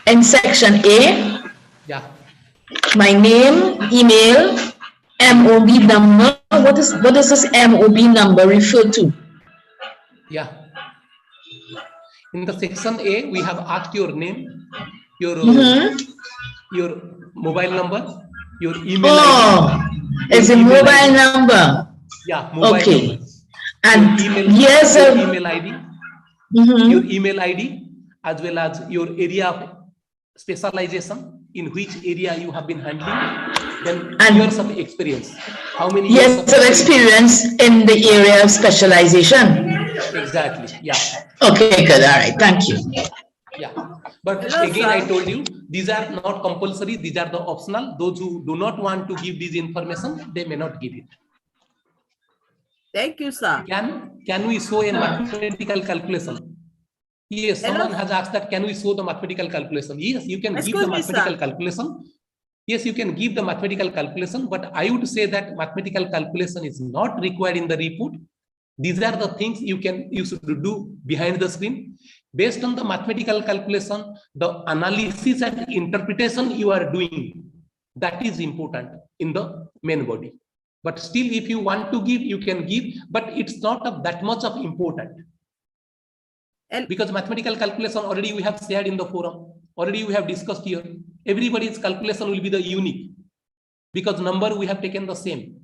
In section A, yeah, my name, email, MOB number. What does this MOB number refer to? Yeah. In the section A, we have asked your name, your your mobile number, your email Oh, ID. it's a Your email mobile ID. number. Yeah, mobile Okay. number. And Your email, yes, your email ID, mhm. your email ID, as well as your area of specialization, in which area you have been handling, then And- years of experience. How many Years years of experience in the area of specialization. Exactly. Yeah. Okay, good. All right. Thank you. Yeah. But Hello, again, I sir. told you, these are not compulsory. These are the optional. Those who do not want to give this information, they may not give it. Thank you, sir. Can we show a mathematical calculation? Yes, Hello? someone has asked that, can we show the mathematical calculation? Yes, you can give Excuse the me, mathematical sir. calculation. Yes, you can give the mathematical calculation, but I would say that mathematical calculation is not required in the report. These are the things you should do behind the screen. Based on the mathematical calculation, the analysis and interpretation you are doing, that is important in the main body. But still, if you want to give, you can give, but it's not of that much of important. Because mathematical calculation already we have shared in the forum, already we have discussed here. Everybody's calculation will be the unique, because number we have taken the same,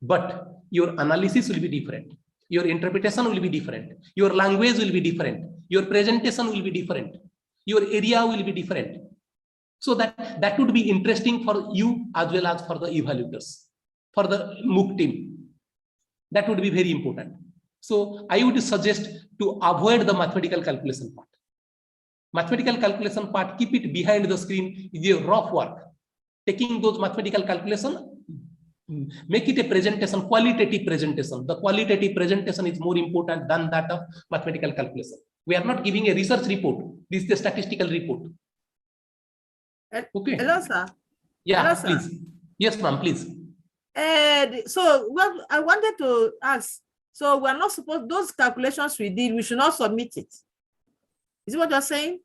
but your analysis will be different, your interpretation will be different, your language will be different, your presentation will be different, your area will be different. So that would be interesting for you as well as for the evaluators, for the MOOC team. That would be very important. So I would suggest to avoid the mathematical calculation part. Mathematical calculation part, keep it behind the screen, is a rough work. Taking those mathematical calculation, make it a presentation, qualitative presentation. The qualitative presentation is more important than that of mathematical calculation. We are not giving a research report. This is a statistical report. Okay. Hello, sir. Yeah, Hello, sir. please. Yes, ma'am, please. So well, I wanted to ask, so we're not supposed, those calculations we did, we should not submit it. Is it what you're saying?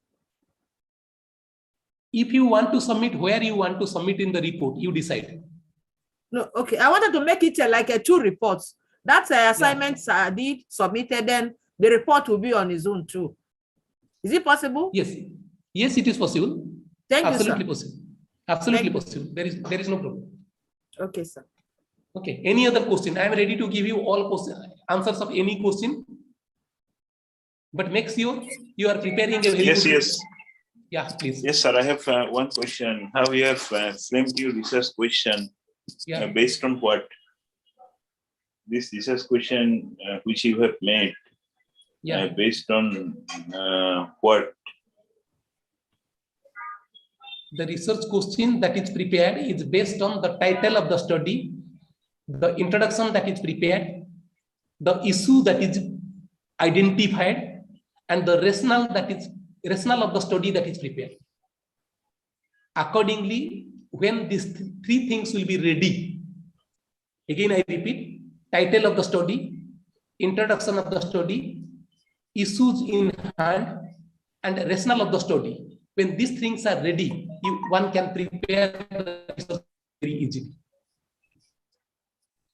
If you want to submit, where you want to submit in the report, you decide. No, okay. I wanted to make it like a 2 reports. That's assignments I did, submitted, then the report will be on its own too. Is it possible? Yes. Yes, it is possible. Thank Absolutely you, sir. possible. Absolutely Thank possible. There is no problem. Okay, sir. Okay. Any other question? I am ready to give you all answers of any question. But make sure you are preparing a very good. Yes. Yeah, please. Yes, sir. I have one question. How you have framed your research question? Yeah. Based on what? This research question which you have made. Yeah. Based on what? The research question that is prepared is based on the title of the study, the introduction that is prepared, the issue that is identified, and the rationale of the study that is prepared. Accordingly, when these 3 things will be ready, again I repeat, title of the study, introduction of the study, issues in hand, and rationale of the study. When these things are ready, one can prepare the research very easily.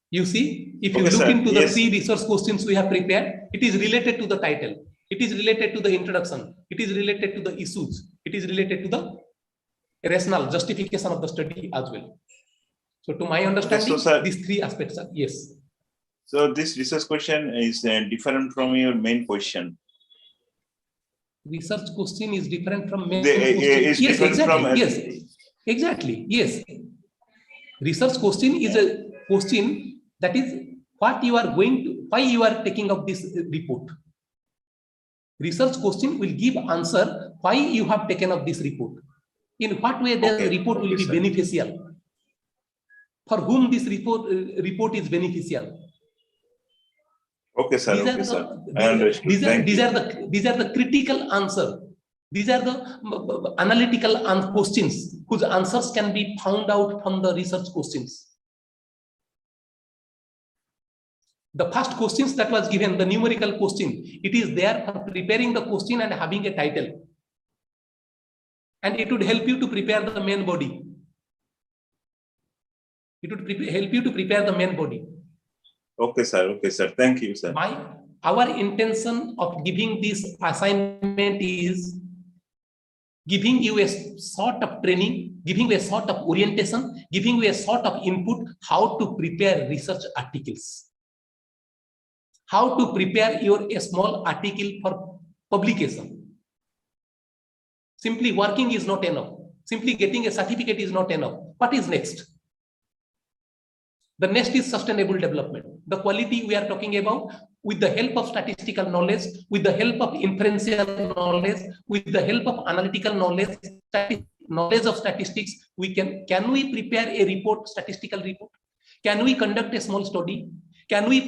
You see, if you look into the 3 research questions we have prepared, it is related to the title, it is related to the introduction, it is related to the issues, it is related to the rationale, justification of the study as well. So to my understanding, these 3 aspects are, yes. So this research question is different from your main question. Research question is different from main question. Yes, exactly. Yes, exactly. Yes. Research question is a question that is what you are going to, why you are taking up this report. Research question will give answer why you have taken up this report. In what way the report will be beneficial. For whom this report is beneficial. Okay, sir. These are the critical answer. These are the analytical questions whose answers can be found out from the research questions. The first questions that was given, the numerical question, it is there for preparing the question and having a title. And it would help you to prepare the main body. It would help you to prepare the main body. Okay, sir. Okay, sir. Thank you, sir. our intention of giving this assignment is giving you a sort of training, giving you a sort of orientation, giving you a sort of input how to prepare research articles, how to prepare a small article for publication. Simply working is not enough. Simply getting a certificate is not enough. What is next? The next is sustainable development. The quality we are talking about, with the help of statistical knowledge, with the help of inferential knowledge, with the help of analytical knowledge, knowledge of statistics, can we prepare a report, statistical report? Can we conduct a small study? Can we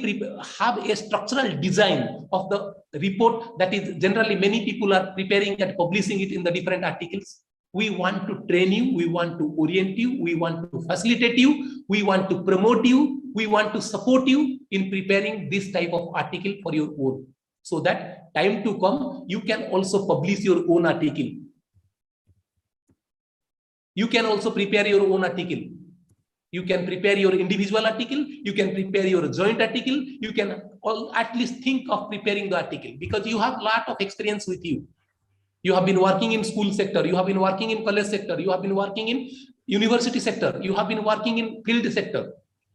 have a structural design of the report that is generally many people are preparing and publishing it in the different articles? We want to train you, we want to orient you, we want to facilitate you, we want to promote you, we want to support you in preparing this type of article for your own. So that time to come, you can also publish your own article. You can also prepare your own article. You can prepare your individual article, you can prepare your joint article, you can at least think of preparing the article because you have a lot of experience with you. You have been working in school sector, you have been working in college sector, you have been working in university sector, you have been working in field sector.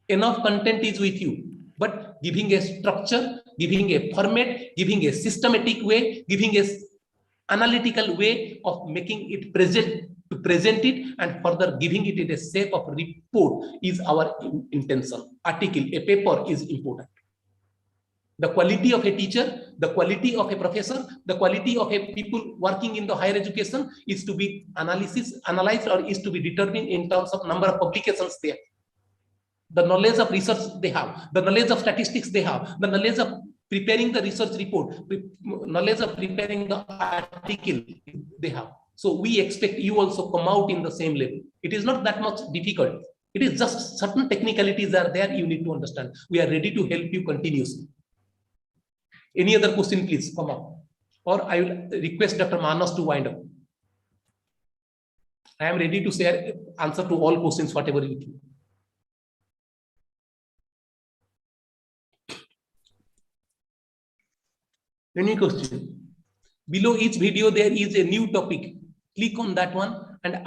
Enough content is with you, but giving a structure, giving a format, giving a systematic way, giving a analytical way of making it to present it and further giving it in a shape of report is our intention. Article, a paper is important. The quality of a teacher, the quality of a professor, the quality of a people working in the higher education is to be analyzed or is to be determined in terms of number of publications they have, the knowledge of research they have, the knowledge of statistics they have, the knowledge of preparing the research report, knowledge of preparing the article they have. So we expect you also come out in the same level. It is not that much difficult. It is just certain technicalities are there you need to understand. We are ready to help you continuously. Any other question, please come up. Or I will request Dr. Manas to wind up. I am ready to share answer to all questions, whatever you think. Any question? Below each video, there is a new topic. Click on that one and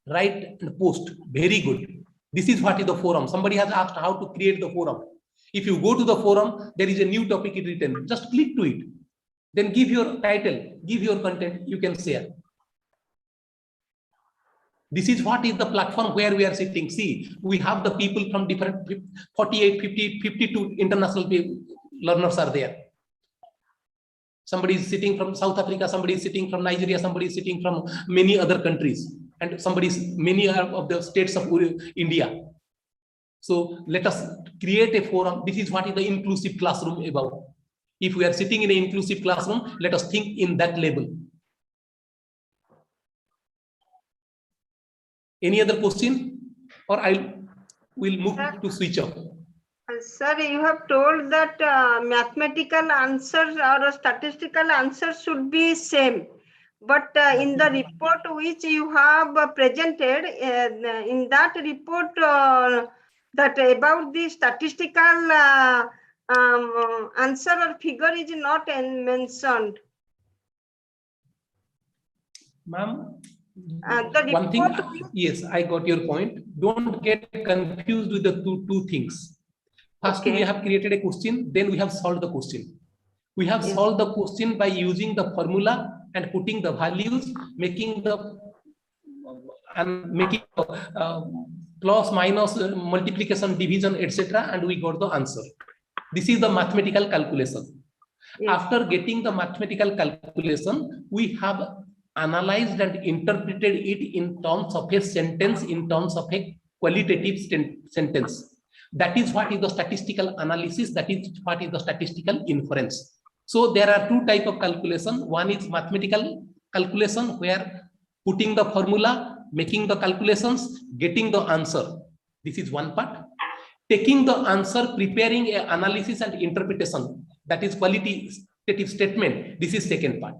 write and post. Very good. This is what is the forum. Somebody has asked how to create the forum. If you go to the forum, there is a new topic written. Just click to it. Then give your title, give your content, you can share. This is what is the platform where we are sitting. See, we have the people from different 48, 50, 52 international learners are there. Somebody is sitting from South Africa, somebody is sitting from Nigeria, somebody is sitting from many other countries, and many of the states of India. So let us create a forum. This is what is the inclusive classroom about. If we are sitting in an inclusive classroom, let us think in that level. Any other question? Or I will move to switch off. Sir, you have told that mathematical answers or statistical answers should be same. But in the report which you have presented, in that report, that about the statistical answer or figure is not mentioned. Ma'am, one thing, yes, I got your point. Don't get confused with the two things. First, okay, we have created a question, then we have solved the question. We have solved the question by using the formula and putting the values, making the plus, minus, multiplication, division, etc., and we got the answer. This is the mathematical calculation. Yes. After getting the mathematical calculation, we have analyzed and interpreted it in terms of a sentence, in terms of a qualitative sentence. That is what is the statistical analysis. That is what is the statistical inference. So there are two types of calculation. One is mathematical calculation, where putting the formula, making the calculations, getting the answer. This is one part. Taking the answer, preparing an analysis and interpretation. That is qualitative statement. This is second part.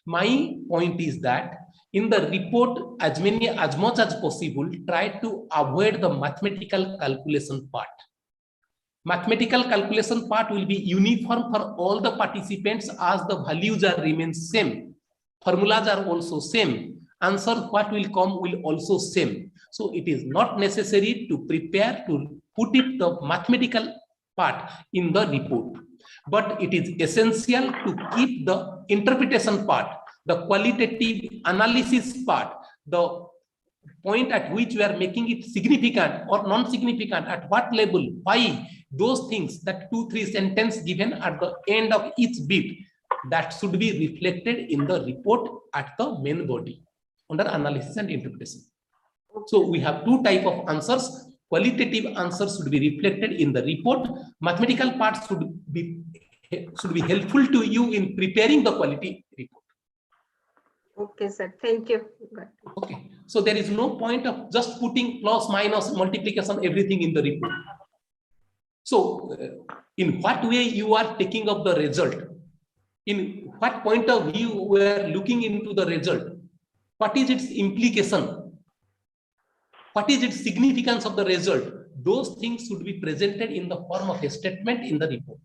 My point is that in the report, as much as possible, try to avoid the mathematical calculation part. Mathematical calculation part will be uniform for all the participants as the values are remain same. Formulas are also same. Answer what will come will also same. So it is not necessary to prepare to put it the mathematical part in the report. But it is essential to keep the interpretation part, the qualitative analysis part, the point at which we are making it significant or non-significant, at what level, why, those things, that 2-3 sentences given at the end of each bit, that should be reflected in the report at the main body under analysis and interpretation. So we have two types of answers. Qualitative answers should be reflected in the report. Mathematical parts should be helpful to you in preparing the quality report. Okay, sir. Thank you. Okay. So there is no point of just putting plus, minus, multiplication, everything in the report. So in what way you are taking up the result? In what point of view we are looking into the result? What is its implication? What is its significance of the result? Those things should be presented in the form of a statement in the report.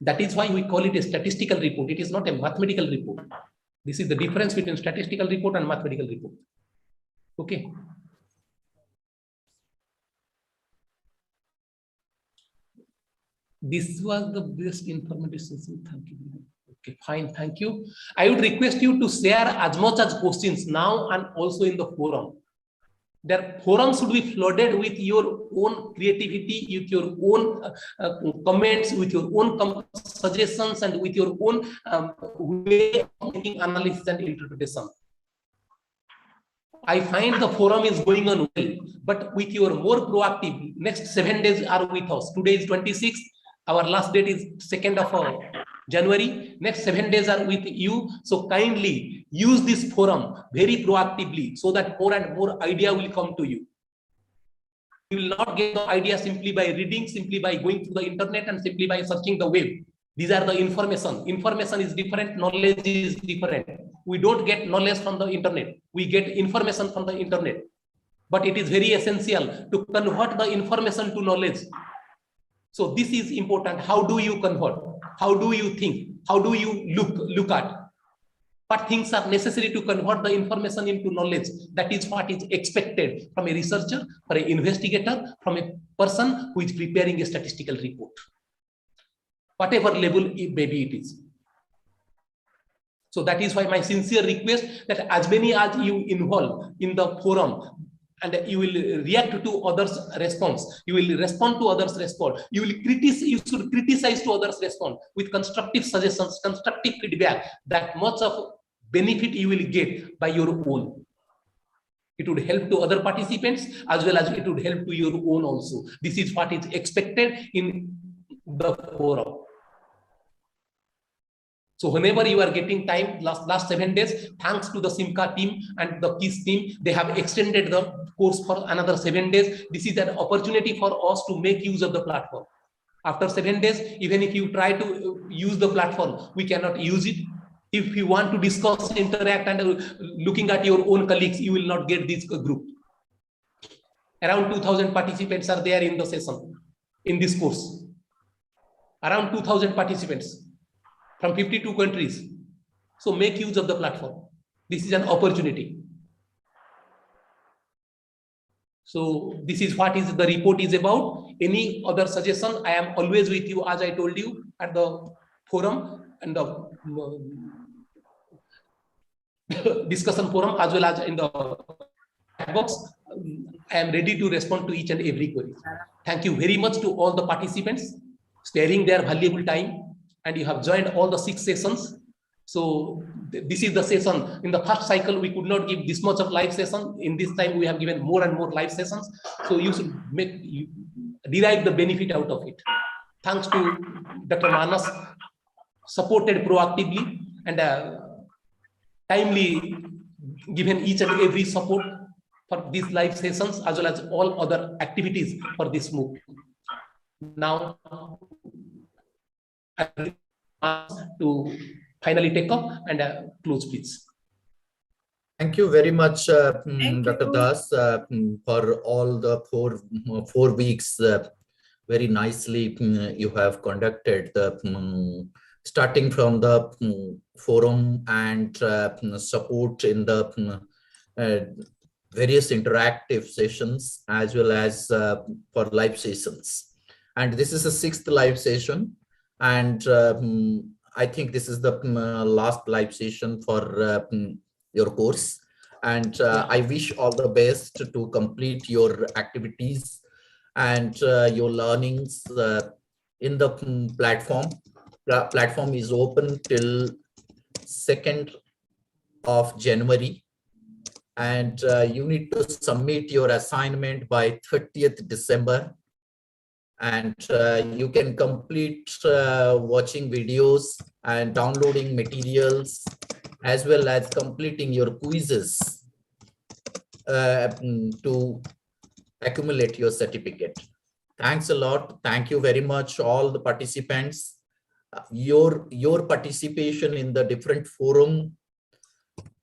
That is why we call it a statistical report. It is not a mathematical report. This is the difference between statistical report and mathematical report. Okay. This was the best information. Thank you. Okay, fine. Thank you. I would request you to share as much as questions now and also in the forum. The forum should be flooded with your own creativity, with your own comments, with your own suggestions, and with your own way of making analysis and interpretation. I find the forum is going on well, but with your more proactive, next 7 days are with us. Today is 26th. Our last date is 2nd of January. Next 7 days are with you. So kindly use this forum very proactively so that more and more idea will come to you. You will not get the idea simply by reading, simply by going to the internet, and simply by searching the web. These are the information. Information is different. Knowledge is different. We don't get knowledge from the internet. We get information from the internet. But it is very essential to convert the information to knowledge. So this is important. How do you convert? How do you think? How do you look at? What things are necessary to convert the information into knowledge? That is what is expected from a researcher, from an investigator, from a person who is preparing a statistical report. Whatever level maybe it is. So that is why my sincere request that as many as you involve in the forum, and you will react to others' response. You will respond to others' response. You will criticize. You should criticize to others' response with constructive suggestions, constructive feedback. That much of benefit you will get by your own. It would help to other participants as well as it would help to your own also. This is what is expected in the forum. So whenever you are getting time, last 7 days, thanks to the CEMCA team and the KISS team, they have extended the course for another 7 days. This is an opportunity for us to make use of the platform. After 7 days, even if you try to use the platform, we cannot use it. If you want to discuss, interact, and looking at your own colleagues, you will not get this group. Around 2,000 participants are there in the session, in this course. Around 2,000 participants from 52 countries. So make use of the platform. This is an opportunity. So this is what is the report is about. Any other suggestion, I am always with you, as I told you at the forum and the discussion forum, as well as in the box. I am ready to respond to each and every query. Thank you very much to all the participants sparing their valuable time. And you have joined all the 6 sessions. So this is the session. In the first cycle, we could not give this much of live session. In this time, we have given more and more live sessions. So you should derive the benefit out of it. Thanks to Dr. Manas, supported proactively and timely given each and every support for these live sessions as well as all other activities for this MOOC. Now, to finally take up and close, please. Thank you very much, Dr. Das, for all the four weeks very nicely you have conducted the starting from the forum and support in the various interactive sessions as well as for live sessions. And this is the 6th live session, and I think this is the last live session for your course. And I wish all the best to complete your activities and your learnings in the platform. The platform is open till 2nd of January, and you need to submit your assignment by 30th December. And you can complete watching videos and downloading materials as well as completing your quizzes to accumulate your certificate. Thanks a lot. Thank you very much, all the participants. Your participation in the different forum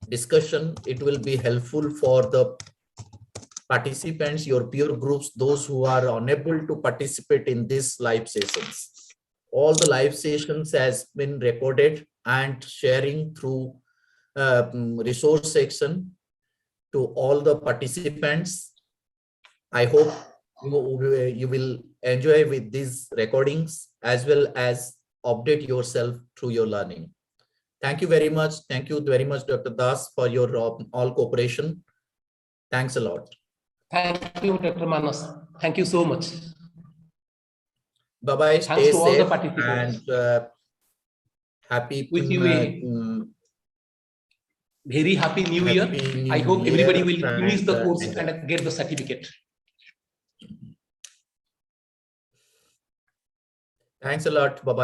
discussion, it will be helpful for the participants, your peer groups, those who are unable to participate in these live sessions. All the live sessions has been recorded and sharing through resource section to all the participants. I hope you will enjoy with these recordings as well as update yourself through your learning. Thank you very much. Thank you very much, Dr. Das, for your all cooperation. Thanks a lot. Thank you, Dr. Manas. Thank you so much. Bye-bye. Thanks Stay to all the safe participants. and happy Wish you a very happy new year. Happy I New hope everybody will Year finish the and, course enjoy. and get the certificate. Thanks a lot. Bye-bye.